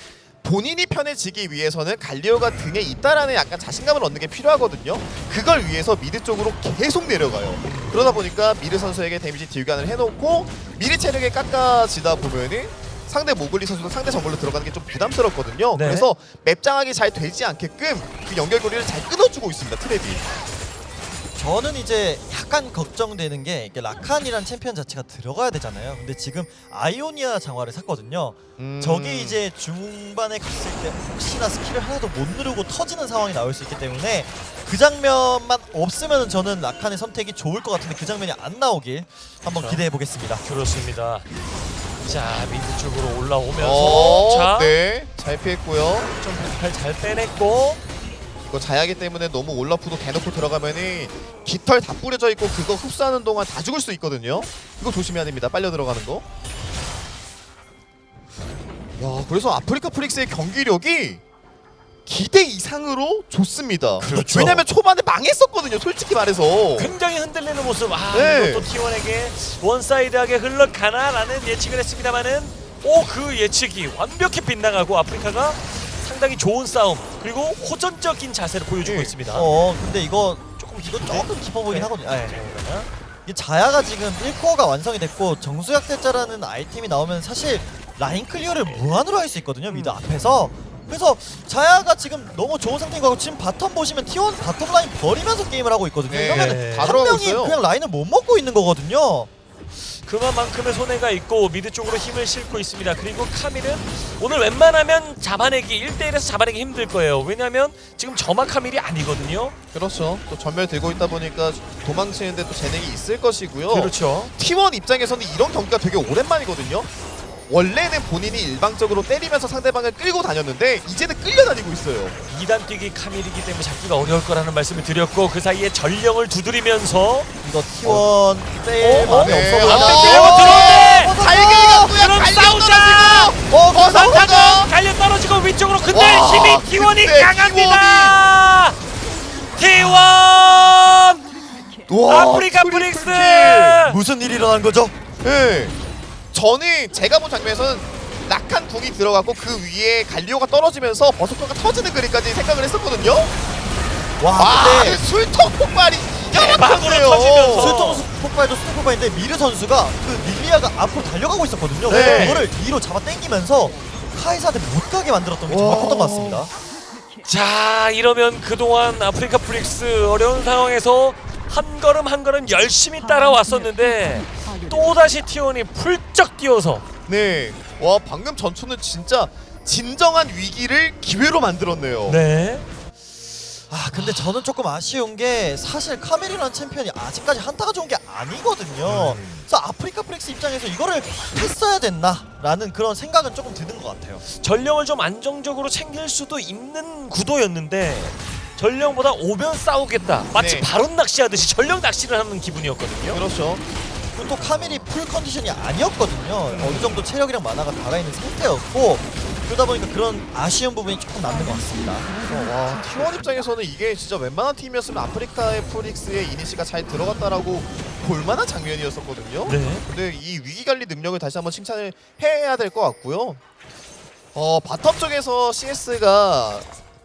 본인이 편해지기 위해서는 갈리오가 등에 있다라는 약간 자신감을 얻는 게 필요하거든요. 그걸 위해서 미드 쪽으로 계속 내려가요. 그러다 보니까 미드 선수에게 데미지 딜간을 해놓고 미드 체력에 깎아지다 보면은 상대 모글리 선수도 상대 정글로 들어가는 게 좀 부담스럽거든요. 네. 그래서 맵 장악이 잘 되지 않게끔 그 연결고리를 잘 끊어주고 있습니다. 트랩이. 저는 이제 약간 걱정되는 게 이게 라칸이란 챔피언 자체가 들어가야 되잖아요. 근데 지금 아이오니아 장화를 샀거든요. 저게 이제 중반에 갔을 때 혹시나 스킬을 하나도 못 누르고 터지는 상황이 나올 수 있기 때문에 그 장면만 없으면 저는 라칸의 선택이 좋을 것 같은데 그 장면이 안 나오길 한번 기대해 보겠습니다. 그렇습니다. 자, 미드 쪽으로 올라오면서 자, 네, 잘 피했고요. 좀 멘탈 잘 빼냈고 이거 자야기 때문에 너무 올라프도 대놓고 들어가면은 깃털 다 뿌려져 있고 그거 흡수하는 동안 다 죽을 수 있거든요. 이거 조심해야 됩니다. 빨려 들어가는 거. 야, 그래서 아프리카 프릭스의 경기력이 기대 이상으로 좋습니다. 그렇죠. 왜냐면 초반에 망했었거든요. 솔직히 말해서. 굉장히 흔들리는 모습. 네. 이것도 T1에게 원사이드하게 흘러가나라는 예측을 했습니다만은 그 예측이 완벽히 빗나가고 아프리카가 상당히 좋은 싸움 그리고 호전적인 자세를 보여주고 있습니다. 근데 이거 조금 깊어 보이긴 네. 하거든요. 이게 자야가 지금 1코어가 완성이 됐고 정수약대자라는 아이템이 나오면 사실 라인 클리어를 무한으로 할 수 있거든요. 미드 앞에서. 그래서 자야가 지금 너무 좋은 상태인 거고 지금 바텀 보시면 T1 바텀 라인 버리면서 게임을 하고 있거든요. 네, 그러면 다 한 들어가고 명이 있어요. 그냥 라인을 못 먹고 있는 거거든요. 그만큼의 손해가 있고 미드 쪽으로 힘을 싣고 있습니다. 그리고 카밀은 오늘 웬만하면 잡아내기 1대1에서 잡아내기 힘들 거예요. 왜냐하면 지금 저마 카밀이 아니거든요. 그렇죠. 또 전멸 들고 있다 보니까 도망치는데 또 재능이 있을 것이고요. 그렇죠. T1 입장에서는 이런 경기가 되게 오랜만이거든요. 원래는 본인이 일방적으로 때리면서 상대방을 끌고 다녔는데 이제는 끌려다니고 있어요. 2단 뛰기 카밀이기 때문에 잡기가 어려울 거라는 말씀을 드렸고 그 사이에 전령을 두드리면서 이거 T1 뺄 마음이 네. 없어 앞에 아, 끌고 들어오네. 달걀 갖고요. 그럼 갈려 싸우자. 떨어지고. 상타가 갈려 떨어지고 위쪽으로 근데 와, 힘이 T1이 근데 강합니다. T1 와, 아프리카 트리플 프릭스. 킬. 무슨 일이 일어난 거죠? 네. 저는 제가 본 장면에서는 낙한 궁이 들어갔고 그 위에 갈리오가 떨어지면서 버섯도가 터지는 그림까지 생각을 했었거든요. 와, 근데 술통 폭발이 대박으로 막혔네요. 터지면서. 술통 폭발도 스톱 폭발인데 미르 선수가 그 릴리아가 앞으로 달려가고 있었거든요. 네. 그래서 그거를 뒤로 잡아 당기면서 카이사한테 못 가게 만들었던 게 정확했던 것 같습니다. 자, 이러면 그동안 아프리카 프릭스 어려운 상황에서 한 걸음 한 걸음 열심히 따라왔었는데 또다시 T1이 풀쩍 뛰어서 네. 와, 방금 전투는 진짜 진정한 위기를 기회로 만들었네요. 네. 근데 저는 조금 아쉬운 게 사실 카멜이라는 챔피언이 아직까지 한타가 좋은 게 아니거든요. 그래서 아프리카 프릭스 입장에서 이거를 했어야 됐나라는 그런 생각은 조금 드는 것 같아요. 전령을 좀 안정적으로 챙길 수도 있는 구도였는데 전령보다 오면 싸우겠다. 마치 네. 바론 낚시하듯이 전령 낚시를 하는 기분이었거든요. 그렇죠. 그리고 또 카멜이 풀 컨디션이 아니었거든요. 어느 정도 체력이랑 만화가 달아있는 상태였고 그러다 보니까 그런 아쉬운 부분이 조금 남는 것 같습니다. 와, T1 입장에서는 이게 진짜 웬만한 팀이었으면 아프리카의 프릭스의 이니시가 잘 들어갔다라고 볼만한 장면이었었거든요. 네. 근데 이 위기관리 능력을 다시 한번 칭찬을 해야 될 것 같고요. 바텀 쪽에서 CS가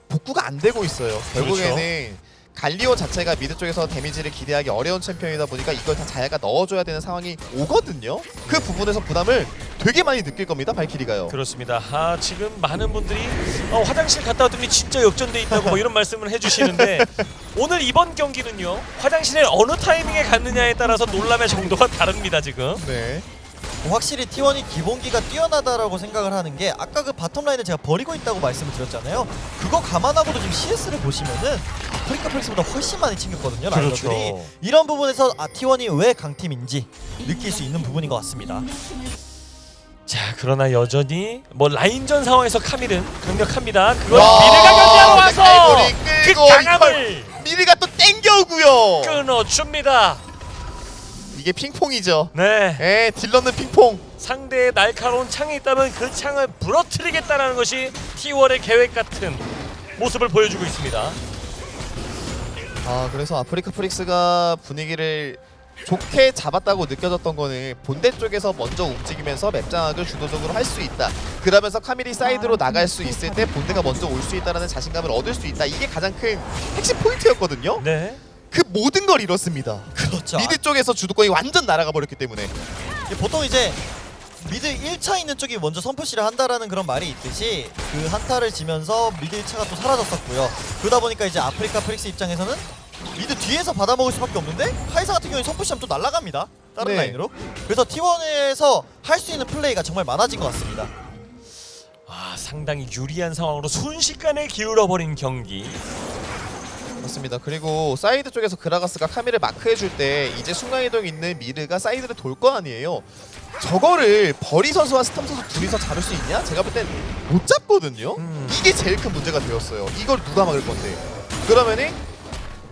복구가 안 되고 있어요. 결국에는 갈리오 자체가 미드 쪽에서 데미지를 기대하기 어려운 챔피언이다 보니까 이걸 다 자야가 넣어줘야 되는 상황이 오거든요. 그 부분에서 부담을 되게 많이 느낄 겁니다. 발키리가요. 그렇습니다. 지금 많은 분들이 화장실 갔다 왔더니 진짜 역전돼 있다고 뭐 이런 말씀을 해주시는데 오늘 이번 경기는요 화장실에 어느 타이밍에 갔느냐에 따라서 논란의 정도가 다릅니다 지금. 네. 확실히 T1이 기본기가 뛰어나다라고 생각을 하는 게 아까 그 바텀 라인을 제가 버리고 있다고 말씀을 드렸잖아요. 그거 감안하고도 지금 CS를 보시면은 아프리카 프릭스보다 훨씬 많이 챙겼거든요. 라이너들이. 그렇죠. 이런 부분에서 T1이 왜 강팀인지 느낄 수 있는 부분인 것 같습니다. 자 그러나 여전히 뭐 라인전 상황에서 카밀은 강력합니다. 그걸 와, 미르가 견제하러 와서 칼보리 그 끌고 강함을 미리가 또 땡겨오고요. 끊어줍니다. 이게 핑퐁이죠. 네. 딜러는 핑퐁. 상대의 날카로운 창이 있다면 그 창을 부러뜨리겠다는 것이 T1의 계획 같은 모습을 보여주고 있습니다. 그래서 아프리카 프릭스가 분위기를 좋게 잡았다고 느껴졌던 거는 본대 쪽에서 먼저 움직이면서 맵 장악을 주도적으로 할 수 있다. 그러면서 카밀이 사이드로 나갈 수 있을 때 본대가 먼저 올 수 있다는 자신감을 얻을 수 있다. 이게 가장 큰 핵심 포인트였거든요. 네. 그 모든 걸 잃었습니다. 그렇죠. 미드 쪽에서 주도권이 완전 날아가 버렸기 때문에. 보통 이제 미드 1차 있는 쪽이 먼저 선푸시를 한다라는 그런 말이 있듯이 그 한타를 지면서 미드 1차가 또 사라졌었고요. 그러다 보니까 이제 아프리카 프릭스 입장에서는 미드 뒤에서 받아먹을 수밖에 없는데 카이사 같은 경우에 선푸시하면 또 날아갑니다. 다른 네. 라인으로. 그래서 T1에서 할 수 있는 플레이가 정말 많아진 것 같습니다. 상당히 유리한 상황으로 순식간에 기울어버린 경기. 맞습니다. 그리고 사이드 쪽에서 그라가스가 카밀을 마크해줄 때 이제 순간이동 있는 미르가 사이드를 돌 거 아니에요. 저거를 버리 선수와 스톰 선수 둘이서 잡을 수 있냐? 제가 볼 땐 못 잡거든요. 이게 제일 큰 문제가 되었어요. 이걸 누가 막을 건데? 그러면은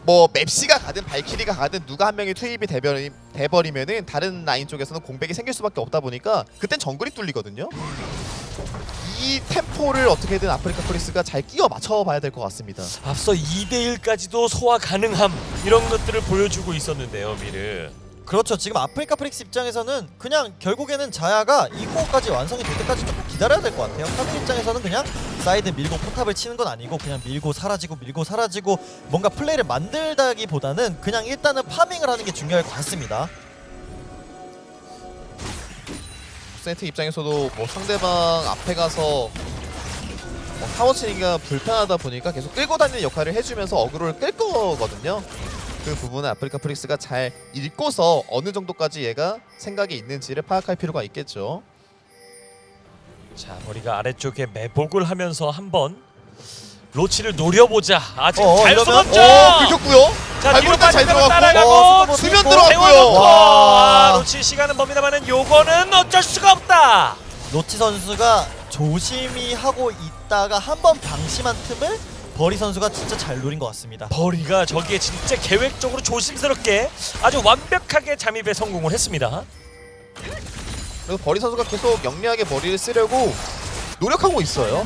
뭐 맵시가 가든 발키리가 가든 누가 한 명이 투입이 돼버리면은 다른 라인 쪽에서는 공백이 생길 수밖에 없다 보니까 그땐 정글이 뚫리거든요. 이 템포를 어떻게든 아프리카 프리스가 잘 끼워 맞춰봐야 될 것 같습니다. 앞서 2대1까지도 소화 가능함 이런 것들을 보여주고 있었는데요, 미르. 그렇죠. 지금 아프리카 프릭스 입장에서는 그냥 결국에는 자야가 이 코어까지 완성이 될 때까지 조금 기다려야 될 것 같아요. 카밀 입장에서는 그냥 사이드 밀고 포탑을 치는 건 아니고 그냥 밀고 사라지고 뭔가 플레이를 만들다기보다는 그냥 일단은 파밍을 하는 게 중요할 것 같습니다. 세트 입장에서도 뭐 상대방 앞에 가서 타워 치기가 불편하다 보니까 계속 끌고 다니는 역할을 해주면서 어그로를 끌 거거든요. 그 부분은 아프리카 프릭스가 잘 읽고서 어느 정도까지 얘가 생각이 있는지를 파악할 필요가 있겠죠. 자, 머리가 아래쪽에 매복을 하면서 한번 로치를 노려보자. 아직 잘 이러면- 숨었죠. 긁혔고요. 자, 발볼 뒤로 때잘 빠지면 들어갔고 따라가고 수면 세워놓고 들어갔고요. 로치 시간은 멉니다만은 요거는 어쩔 수가 없다. 로치 선수가 조심히 하고 있다가 한번 방심한 틈을 버리 선수가 진짜 잘 노린 것 같습니다. 버리가 저기에 진짜 계획적으로 조심스럽게 아주 완벽하게 잠입에 성공을 했습니다. 그리고 버리 선수가 계속 영리하게 머리를 쓰려고 노력하고 있어요.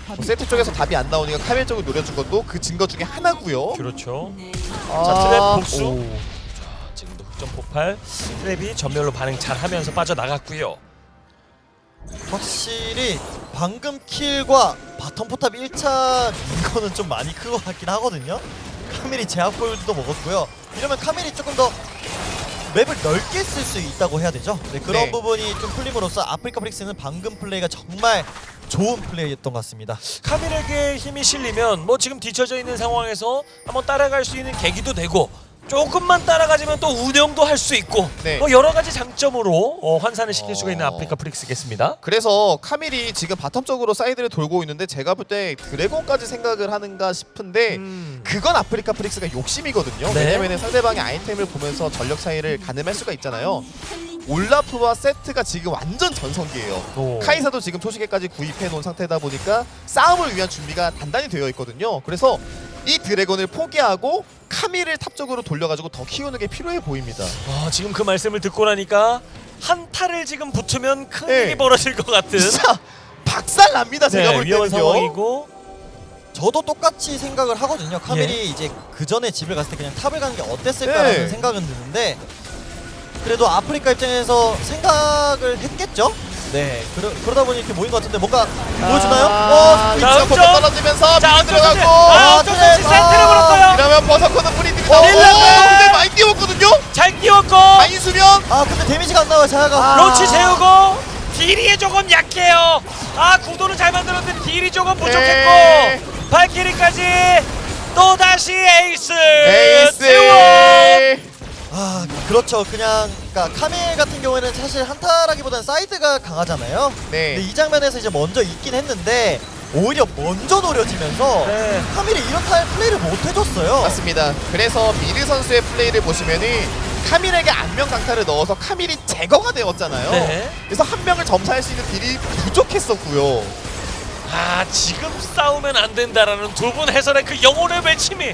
뭐 세트 쪽에서 답이 안 나오니까 카밀 쪽을 노려준 것도 그 증거 중에 하나고요. 그렇죠. 아, 자, 트랩 복수. 오. 자, 지금도 흑점 폭발. 트랩이 전멸로 반응 잘하면서 빠져나갔고요. 확실히 방금 킬과 바텀 포탑 1차 이거는 좀 많이 큰 것 같긴 하거든요. 카밀이 제압 골드도 먹었고요. 이러면 카밀이 조금 더 맵을 넓게 쓸 수 있다고 해야 되죠. 네, 그런 네. 부분이 좀 풀림으로써 아프리카 프릭스는 방금 플레이가 정말 좋은 플레이였던 것 같습니다. 카밀에게 힘이 실리면 뭐 지금 뒤쳐져 있는 상황에서 한번 따라갈 수 있는 계기도 되고 조금만 따라가지면 또 운영도 할 수 있고 네. 뭐 여러 가지 장점으로 환산을 시킬 수가 있는 아프리카 프릭스겠습니다. 그래서 카밀이 지금 바텀 쪽으로 사이드를 돌고 있는데 제가 볼 때 드래곤까지 생각을 하는가 싶은데 그건 아프리카 프릭스가 욕심이거든요. 네. 왜냐면 상대방의 아이템을 보면서 전력 차이를 가늠할 수가 있잖아요. 올라프와 세트가 지금 완전 전성기예요. 오. 카이사도 지금 초시계까지 구입해 놓은 상태다 보니까 싸움을 위한 준비가 단단히 되어 있거든요. 그래서 이 드래곤을 포기하고 카밀을 탑 쪽으로 돌려가지고 더 키우는 게 필요해 보입니다. 지금 그 말씀을 듣고 나니까 한타를 지금 붙으면 큰 네. 일이 벌어질 것 같은 진짜 박살 납니다. 제가 볼 위험한 때는요. 상황이고 저도 똑같이 생각을 하거든요. 카밀이 예. 이제 그 전에 집을 갔을 때 그냥 탑을 가는 게 어땠을까라는 네. 생각은 드는데 그래도 아프리카 입장에서 생각을 했겠죠? 네. 그러다 보니 이렇게 모인 것 같은데 뭔가 보여주나요? 자, 자, 자, 점. 떨어지면서 자, 미드 들어가고 어쩔 수 없이 센터를 물었어요. 이러면 버서커는 프리딩 밀렸어요. 근데 많이 뛰었거든요. 잘 끼웠고 많이 수면 근데 데미지가 안 나와요, 자야가. 로치 세우고 딜이 조금 약해요. 구도는 잘 만들었는데 딜이 조금 부족했고 네. 발키리까지 또 다시 에이스 에이스. 그렇죠. 그러니까 카밀 같은 경우에는 사실 한타라기보다는 사이드가 강하잖아요. 네. 근데 이 장면에서 이제 먼저 있긴 했는데 오히려 먼저 노려지면서 네. 카밀이 이렇다 할 플레이를 못 해줬어요. 맞습니다. 그래서 미르 선수의 플레이를 보시면은 카밀에게 안면 강타를 넣어서 카밀이 제거가 되었잖아요. 네. 그래서 한 명을 점사할 수 있는 딜이 부족했었고요. 지금 싸우면 안 된다라는 두 분 해설의 그 영혼의 외침이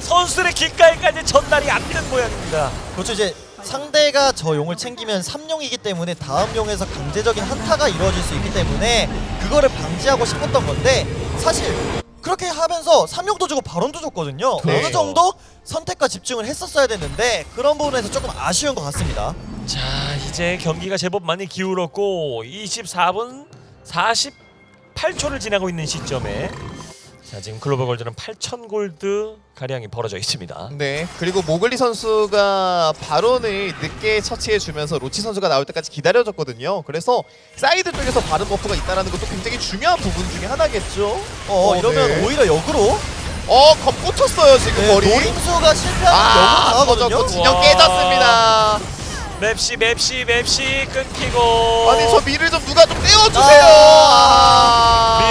선수들의 귓가에까지 전달이 안 된 모양입니다. 그렇죠. 이제 상대가 저 용을 챙기면 3용이기 때문에 다음 용에서 강제적인 한타가 이루어질 수 있기 때문에 그거를 방지하고 싶었던 건데 사실 그렇게 하면서 3용도 주고 바론도 줬거든요. 네. 어느 정도 선택과 집중을 했었어야 됐는데 그런 부분에서 조금 아쉬운 것 같습니다. 자, 이제 경기가 제법 많이 기울었고 24분 48초를 지나고 있는 시점에 자, 지금 글로벌 골드는 8,000 골드 가량이 벌어져 있습니다. 네, 그리고 모글리 선수가 바론을 늦게 처치해주면서 로치 선수가 나올 때까지 기다려줬거든요. 그래서 사이드 쪽에서 바론 버프가 있다는 것도 굉장히 중요한 부분 중에 하나겠죠. 이러면 네. 오히려 역으로 겁 꽂혔어요 지금 머리. 노림수가 실패하면 역으로 터졌고 나가거든요. 진영 와. 깨졌습니다. 맵시 끊기고 아니 저 미를 좀 누가 좀 떼어주세요.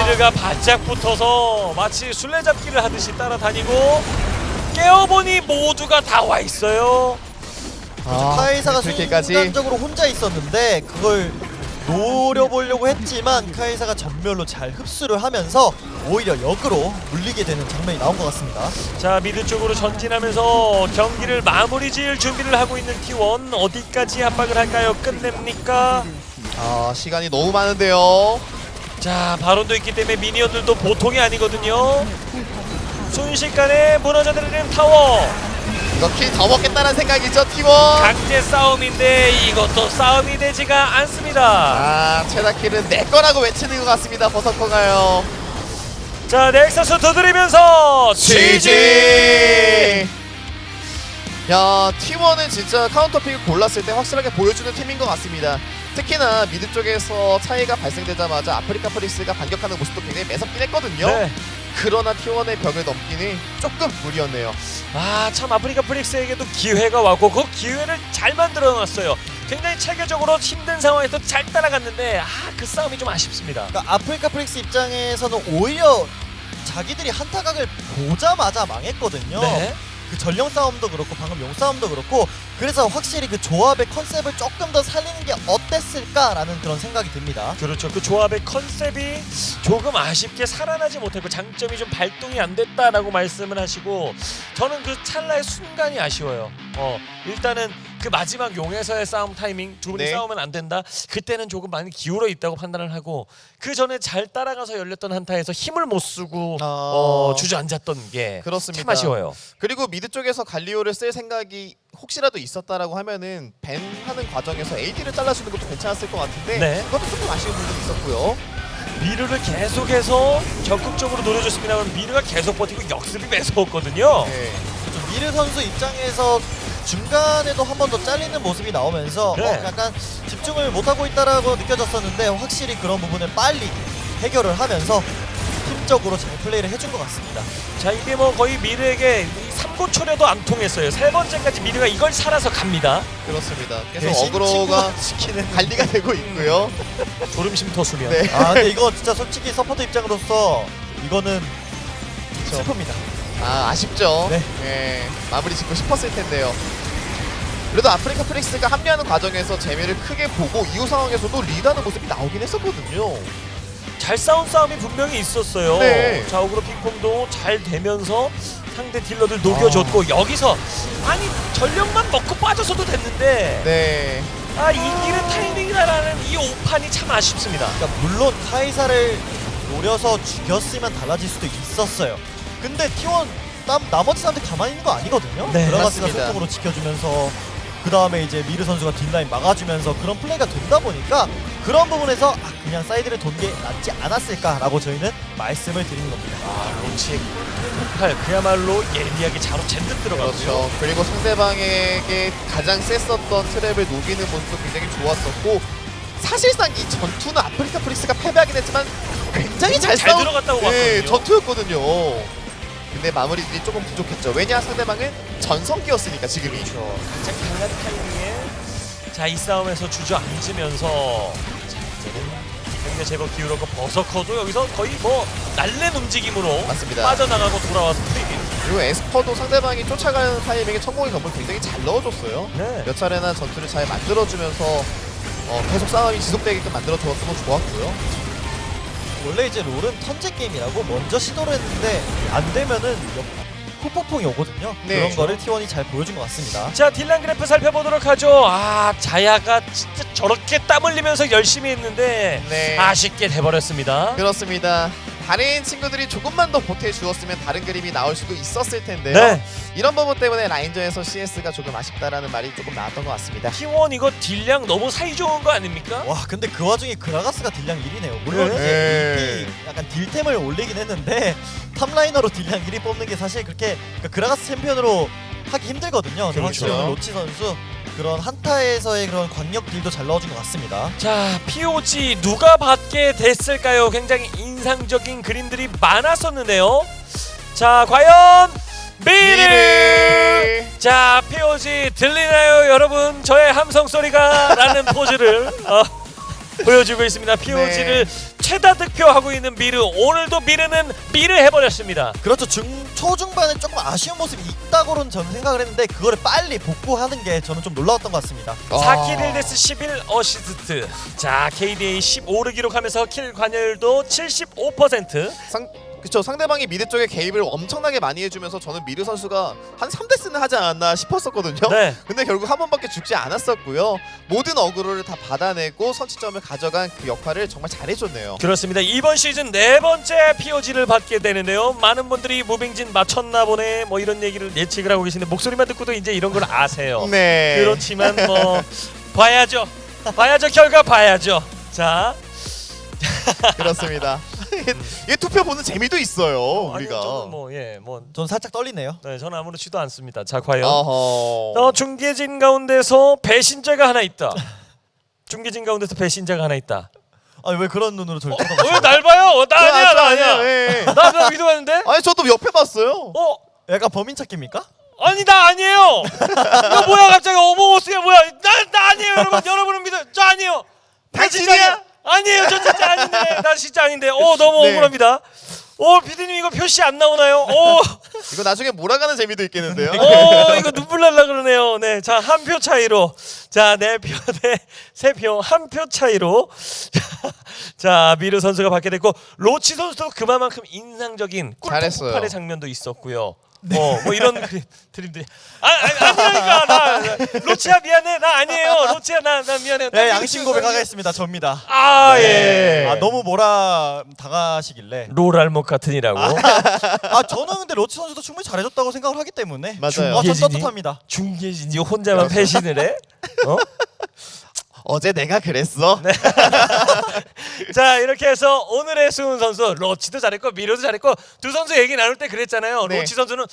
미르가 바짝 붙어서 마치 술래잡기를 하듯이 따라다니고 깨어보니 모두가 다 와 있어요. 카이사가 그렇게까지. 순간적으로 혼자 있었는데 그걸 노려보려고 했지만 카이사가 전멸로 잘 흡수를 하면서 오히려 역으로 물리게 되는 장면이 나온 것 같습니다. 자, 미드 쪽으로 전진하면서 경기를 마무리 지을 준비를 하고 있는 T1 어디까지 압박을 할까요? 끝냅니까? 시간이 너무 많은데요. 자, 바론도 있기 때문에 미니언들도 보통이 아니거든요. 순식간에 무너져내리는 타워. 이거 킬 더 먹겠다는 생각이죠 T1. 강제 싸움인데 이것도 싸움이 되지가 않습니다. 최다 킬은 내 거라고 외치는 것 같습니다. 버서커가요. 자, 넥서스 두드리면서 GG! 야, T1은 진짜 카운터픽을 골랐을 때 확실하게 보여주는 팀인 것 같습니다. 특히나 미드 쪽에서 차이가 발생되자마자 아프리카 프릭스가 반격하는 모습도 굉장히 매섭긴 했거든요. 네. 그러나 T1의 벽을 넘기는 조금 무리였네요. 참 아프리카 프릭스에게도 기회가 왔고 그 기회를 잘 만들어놨어요. 굉장히 체계적으로 힘든 상황에서 잘 따라갔는데 그 싸움이 좀 아쉽습니다. 그러니까 아프리카 프릭스 입장에서는 오히려 자기들이 한타각을 보자마자 망했거든요. 네. 그 전령 싸움도 그렇고 방금 용 싸움도 그렇고 그래서 확실히 그 조합의 컨셉을 조금 더 살리는 게 어땠을까라는 그런 생각이 듭니다. 그렇죠. 그 조합의 컨셉이 조금 아쉽게 살아나지 못했고 장점이 좀 발동이 안 됐다라고 말씀을 하시고 저는 그 찰나의 순간이 아쉬워요. 일단은 그 마지막 용에서의 싸움 타이밍 두 분이 네. 싸우면 안 된다. 그때는 조금 많이 기울어 있다고 판단을 하고 그 전에 잘 따라가서 열렸던 한타에서 힘을 못 쓰고 주저앉았던 게 그렇습니다. 참 아쉬워요. 그리고 미드 쪽에서 갈리오를 쓸 생각이 혹시라도 있었다라고 하면은 밴하는 과정에서 AD를 잘라주는 것도 괜찮았을 것 같은데 네. 그것도 조금 아쉬운 부분이 있었고요. 미르를 계속해서 적극적으로 노려줬습니다만 미르가 계속 버티고 역습이 매서웠거든요. 네. 좀 미르 선수 입장에서 중간에도 한 번 더 잘리는 모습이 나오면서 네. 약간 집중을 못하고 있다라고 느껴졌었는데 확실히 그런 부분을 빨리 해결을 하면서 팀적으로 잘 플레이를 해준 것 같습니다. 자, 이게 뭐 거의 미르에게 3고초려도 안 통했어요. 세 번째까지 미르가 이걸 살아서 갑니다. 그렇습니다. 계속 대신 어그로가 친구가 지키는 관리가 되고 있고요. 졸음쉼터 수면. 네. 근데 이거 진짜 솔직히 서포터 입장으로서 이거는 그렇죠. 슬픕니다. 아쉽죠. 네. 네. 마무리 짓고 싶었을 텐데요. 그래도 아프리카 프릭스가 합류하는 과정에서 재미를 크게 보고 이후 상황에서도 리드하는 모습이 나오긴 했었거든요. 잘 싸운 싸움이 분명히 있었어요. 네. 자, 어그로 핑퐁도 잘 되면서 상대 딜러들 녹여줬고 여기서 아니 전력만 먹고 빠져서도 됐는데 네. 이기는 타이밍이라는 이 오판이 참 아쉽습니다. 그러니까 물론 카이사를 노려서 죽였으면 달라질 수도 있었어요. 근데 T1 나머지 사람들 가만히 있는 거 아니거든요. 네, 들어가스가 맞습니다. 속공으로 지켜주면서 그 다음에 이제 미르 선수가 뒷라인 막아주면서 그런 플레이가 된다 보니까 그런 부분에서 그냥 사이드를 돈 게 낫지 않았을까라고 저희는 말씀을 드리는 겁니다. 로치의 폭발 그야말로 예리하게 자로 젠듯 들어가고요. 그렇죠. 그리고 상대방에게 가장 셌었던 트랩을 녹이는 모습도 굉장히 좋았었고 사실상 이 전투는 아프리카 프릭스가 패배하긴 했지만 굉장히 잘 잘 싸운 들어갔다고 네, 봤거든요. 전투였거든요. 근데 마무리들이 조금 부족했죠. 왜냐 상대방은 전성기였으니까 지금이. 그렇죠. 가장 강한 타이밍에 자, 이 싸움에서 주저앉으면서 자, 이제는 경기 제법 기울었고 버서커도 여기서 거의 뭐 날랜 움직임으로 맞습니다. 빠져나가고 돌아와서 프리딜. 그리고 에스퍼도 상대방이 쫓아가는 타이밍에 천공의 검을 굉장히 잘 넣어줬어요. 네. 몇 차례나 전투를 잘 만들어주면서 계속 싸움이 지속되게끔 만들어주었던 좋았고요. 원래 이제 롤은 턴제 게임이라고 먼저 시도를 했는데 안 되면은 폭폭풍이 오거든요. 네. 그런 거를 T1이 잘 보여준 것 같습니다. 자, 딜량 그래프 살펴보도록 하죠. 아, 자야가 진짜 저렇게 땀 흘리면서 열심히 했는데 네. 아쉽게 돼버렸습니다. 그렇습니다. 다른 친구들이 조금만 더 보태주었으면 다른 그림이 나올 수도 있었을 텐데요. 네. 이런 부분 때문에 라인전에서 CS가 조금 아쉽다라는 말이 조금 나왔던 것 같습니다. T1 이거 딜량 너무 사이 좋은 거 아닙니까? 와 근데 그 와중에 그라가스가 딜량 1위네요. 물론 네. 이제 AP 약간 딜템을 올리긴 했는데 탑라이너로 딜량 1위 뽑는 게 사실 그렇게 그러니까 그라가스 챔피언으로 하기 힘들거든요. 근데 그렇죠. 확실히 오늘 로치 선수 그런 한타에서의 그런 광역 딜도 잘 넣어준 것 같습니다. 자, POG 누가 받게 됐을까요? 굉장히 인상적인 그림들이 많았었는데요. 자, 과연 미르! 자, POG 들리나요, 여러분? 저의 함성 소리가 라는 포즈를 보여주고 있습니다. POG를 최다 득표하고 있는 미르. 오늘도 미르는 미르 해버렸습니다. 그렇죠. 초중반에 조금 아쉬운 모습이 있다고는 저는 생각을 했는데 그거를 빨리 복구하는 게 저는 좀 놀라웠던 것 같습니다. 4킬 1데스 11 어시스트. 자, KDA 15를 기록하면서 킬 관여율도 75%. 그쵸, 상대방이 미드 쪽에 개입을 엄청나게 많이 해주면서 저는 미르 선수가 한 3데스는 하지 않았나 싶었었거든요. 네. 근데 결국 한 번밖에 죽지 않았었고요. 모든 어그로를 다 받아내고 선취점을 가져간 그 역할을 정말 잘해줬네요. 그렇습니다. 이번 시즌 네 번째 POG를 받게 되는데요. 많은 분들이 무빙진 맞췄나 보네 뭐 이런 얘기를 예측을 하고 계시는데 목소리만 듣고도 이제 이런 걸 아세요. 네. 그렇지만 뭐 봐야죠. 결과 봐야죠. 자, 그렇습니다. 이게 투표 보는 재미도 있어요. 우리가. 저는 뭐 전 살짝 떨리네요. 네, 저는 아무렇지도 않습니다. 자, 과연 어허. 중계진 가운데서 배신자가 하나 있다. 중계진 가운데서 배신자가 하나 있다. 아니 왜 그런 눈으로 저를 왜 쳐다보세요? 날 봐요? 나 아니야, 나 아니야. 예. 나 믿어봤는데? 아니 저도 옆에 봤어요. 약간 범인 찾기입니까? 아니 나 아니에요. 이거 뭐야 갑자기 어머머스야 뭐야? 나 아니에요 여러분. 여러분은 믿어. 저 아니에요. 나 진짜 당신이야? 아니에요. 저 진짜 아닌데. 나 진짜 아닌데. 너무 네. 억울합니다. 피디님 이거 표시 안 나오나요? 이거 나중에 몰아가는 재미도 있겠는데요. 이거 눈물 날라 그러네요. 네, 자, 한 표 차이로, 자, 4표 대 3표, 한 표 차이로, 자, 미르 선수가 받게 됐고, 로치 선수도 그만큼 인상적인 잘했어요. 꿀떡폭발의 장면도 있었고요. 뭐 이런 드림들이 아니라니까. 나 로치야 미안해. 나 아니에요. 로치야 나 미안해. 네, 양심 고백하겠습니다. 접니다. 예. 너무 뭐라 당하시길래. 롤 알목 같으니라고. 저는 근데 로치 선수도 충분히 잘해줬다고 생각을 하기 때문에. 맞아요. 전 중계진이? 떳떳합니다. 중계진이 혼자만 배신을 해? 어제 내가 그랬어. 네. 자, 이렇게 해서 오늘의 수훈 선수 로치도 잘했고 미르도 잘했고 두 선수 얘기 나눌 때 그랬잖아요. 네. 로치 선수는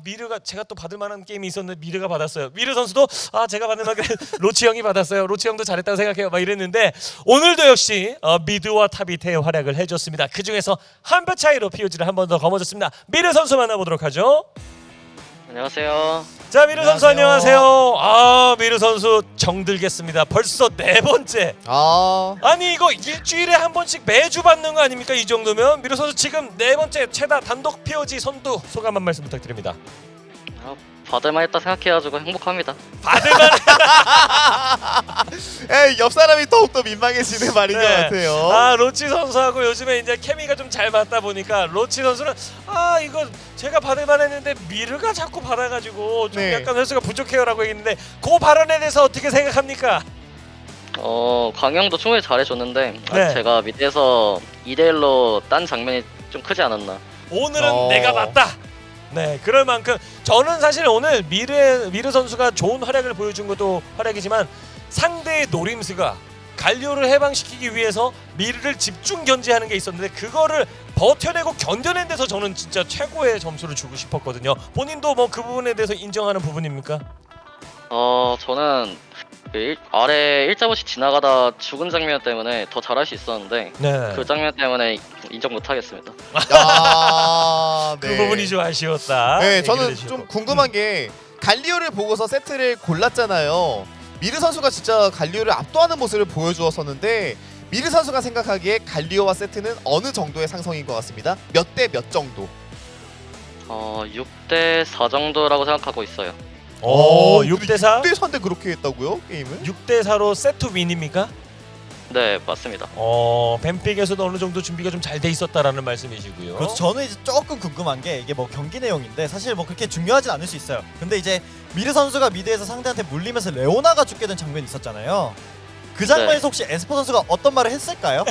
미르가 제가 또 받을 만한 게임이 있었는데 미르가 받았어요. 미르 선수도 제가 받을 만한 로치 형이 받았어요. 로치 형도 잘했다고 생각해요. 막 이랬는데 오늘도 역시 미드와 탑이 대활약을 해줬습니다. 그 중에서 한 표 차이로 POG를 한 번 더 거머쥐었습니다. 미르 선수 만나보도록 하죠. 안녕하세요. 자, 미르 선수 안녕하세요. 안녕하세요. 미르 선수 정들겠습니다. 벌써 네 번째. 아니 이거 일주일에 한 번씩 매주 받는 거 아닙니까? 이 정도면 미르 선수 지금 네 번째 최다 단독 POG 선두 소감 한 말씀 부탁드립니다. 받을만 했다 생각해가지고 행복합니다. 받을만. 에이, 옆 사람이 더욱더 민망해지는 말인 것 같아요. 로치 선수하고 요즘에 이제 케미가 좀 잘 맞다 보니까 로치 선수는 이거 제가 받을만 했는데 미르가 자꾸 받아가지고 좀 네. 약간 횟수가 부족해요라고 얘기했는데 그 발언에 대해서 어떻게 생각합니까? 광영도 충분히 잘해줬는데 네. 제가 밑에서 2대1로 딴 장면이 좀 크지 않았나. 오늘은 내가 맞다. 네, 그럴 만큼 저는 사실 오늘 미르 선수가 좋은 활약을 보여준 것도 활약이지만 상대의 노림수가 갈리오를 해방시키기 위해서 미르를 집중 견제하는 게 있었는데 그거를 버텨내고 견뎌낸 데서 저는 진짜 최고의 점수를 주고 싶었거든요. 본인도 뭐 그 부분에 대해서 인정하는 부분입니까? 저는 아래 일자봇이 지나가다 죽은 장면 때문에 더 잘할 수 있었는데 네. 그 장면 때문에 인정 못하겠습니다. 그 부분이 좀 아쉬웠다. 네, 얘기를 저는 해주셨고. 좀 궁금한 게 갈리오를 보고서 세트를 골랐잖아요. 미르 선수가 진짜 갈리오를 압도하는 모습을 보여주었었는데 미르 선수가 생각하기에 갈리오와 세트는 어느 정도의 상성인 것 같습니다. 몇 대 몇 정도? 6대4 정도라고 생각하고 있어요. 6대4? 6대 4인데 그렇게 했다고요? 게임을? 6대4로 세트 윈입니까? 네, 맞습니다. 뱀픽에서도 어느 정도 준비가 좀 잘 돼 있었다라는 말씀이시고요. 그래서 저는 이제 조금 궁금한 게 이게 뭐 경기 내용인데 사실 뭐 그렇게 중요하진 않을 수 있어요. 근데 이제 미르 선수가 미드에서 상대한테 물리면서 레오나가 죽게 된 장면이 있었잖아요. 그 장면에서 혹시 에스퍼 선수가 어떤 말을 했을까요?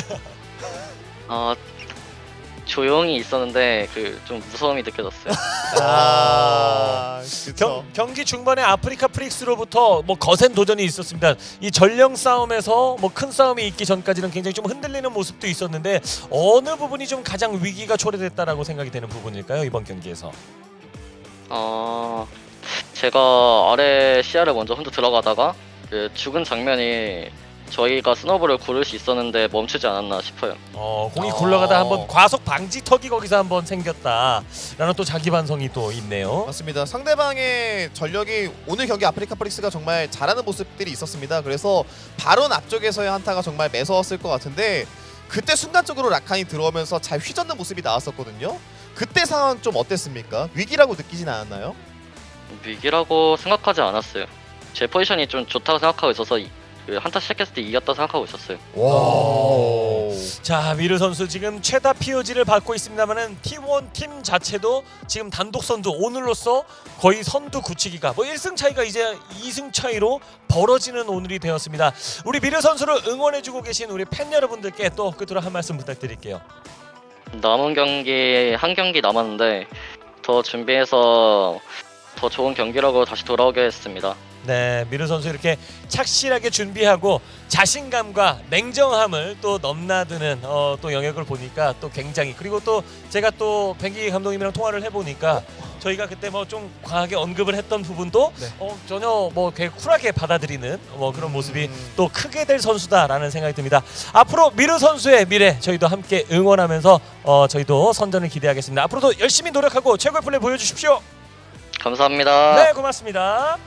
조용히 있었는데 그 좀 무서움이 느껴졌어요. 그쵸. 경기 중반에 아프리카 프릭스로부터 뭐 거센 도전이 있었습니다. 이 전령 싸움에서 뭐 큰 싸움이 있기 전까지는 굉장히 좀 흔들리는 모습도 있었는데 어느 부분이 좀 가장 위기가 초래됐다라고 생각이 되는 부분일까요, 이번 경기에서? 제가 아래 시야를 먼저 혼자 들어가다가 그 죽은 장면이 저희가 스노볼을 고를 수 있었는데 멈추지 않았나 싶어요. 공이 굴러가다 한번 과속 방지턱이 거기서 한번 생겼다라는 또 자기 반성이 또 있네요. 맞습니다. 상대방의 전력이 오늘 경기 아프리카 프릭스가 정말 잘하는 모습들이 있었습니다. 그래서 바론 앞쪽에서의 한타가 정말 매서웠을 것 같은데 그때 순간적으로 라칸이 들어오면서 잘 휘젓는 모습이 나왔었거든요. 그때 상황 좀 어땠습니까? 위기라고 느끼진 않았나요? 위기라고 생각하지 않았어요. 제 포지션이 좀 좋다고 생각하고 있어서 그 한타 시작했을 때 이겼다 생각하고 있었어요. 와. 자, 미르 선수 지금 최다 POG를 받고 있습니다만은 T1 팀 자체도 지금 단독 선두 오늘로써 거의 선두 굳히기가 뭐 1승 차이가 이제 2승 차이로 벌어지는 오늘이 되었습니다. 우리 미르 선수를 응원해주고 계신 우리 팬 여러분들께 또 끝으로 한 말씀 부탁드릴게요. 남은 경기 한 경기 남았는데 더 준비해서 더 좋은 경기라고 다시 돌아오겠습니다. 네, 미르 선수 이렇게 착실하게 준비하고 자신감과 냉정함을 또 넘나드는 또 영역을 보니까 또 굉장히, 그리고 또 제가 또 뱅기 감독님이랑 통화를 해보니까 저희가 그때 뭐 좀 과하게 언급을 했던 부분도 네. 전혀 뭐 되게 쿨하게 받아들이는 뭐 그런 모습이 또 크게 될 선수다라는 생각이 듭니다. 앞으로 미르 선수의 미래 저희도 함께 응원하면서 저희도 선전을 기대하겠습니다. 앞으로도 열심히 노력하고 최고의 플레이 보여주십시오. 감사합니다. 네, 고맙습니다.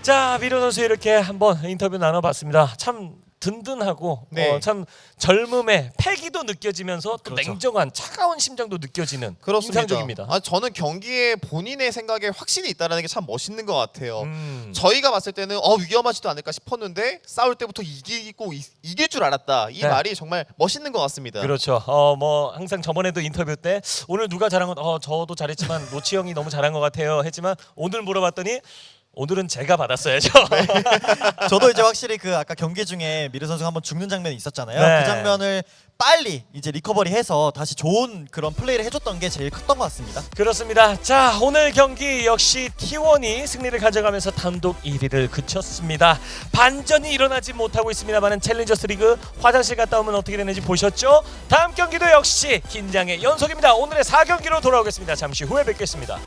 자, 미르 선수 이렇게 한번 인터뷰 나눠봤습니다. 참 든든하고 네. 참 젊음의 패기도 느껴지면서 또 그렇죠. 냉정한 차가운 심정도 느껴지는 그렇습니다. 인상적입니다. 저는 경기에 본인의 생각에 확신이 있다는 게 참 멋있는 것 같아요. 음. 저희가 봤을 때는 위험하지도 않을까 싶었는데 싸울 때부터 이길 줄 알았다. 이 네. 말이 정말 멋있는 것 같습니다. 그렇죠. 뭐 항상 저번에도 인터뷰 때 오늘 누가 잘한 건 저도 잘했지만 노치 형이 너무 잘한 것 같아요 했지만 오늘 물어봤더니 오늘은 제가 받았어야죠. 저도 이제 확실히 그 아까 경기 중에 미르 선수가 한번 죽는 장면이 있었잖아요. 네. 그 장면을 빨리 이제 리커버리해서 다시 좋은 그런 플레이를 해줬던 게 제일 컸던 것 같습니다. 그렇습니다. 자, 오늘 경기 역시 T1이 승리를 가져가면서 단독 1위를 그쳤습니다. 반전이 일어나지 못하고 있습니다만 챌린저스 리그 화장실 갔다 오면 어떻게 되는지 보셨죠? 다음 경기도 역시 긴장의 연속입니다. 오늘의 4경기로 돌아오겠습니다. 잠시 후에 뵙겠습니다.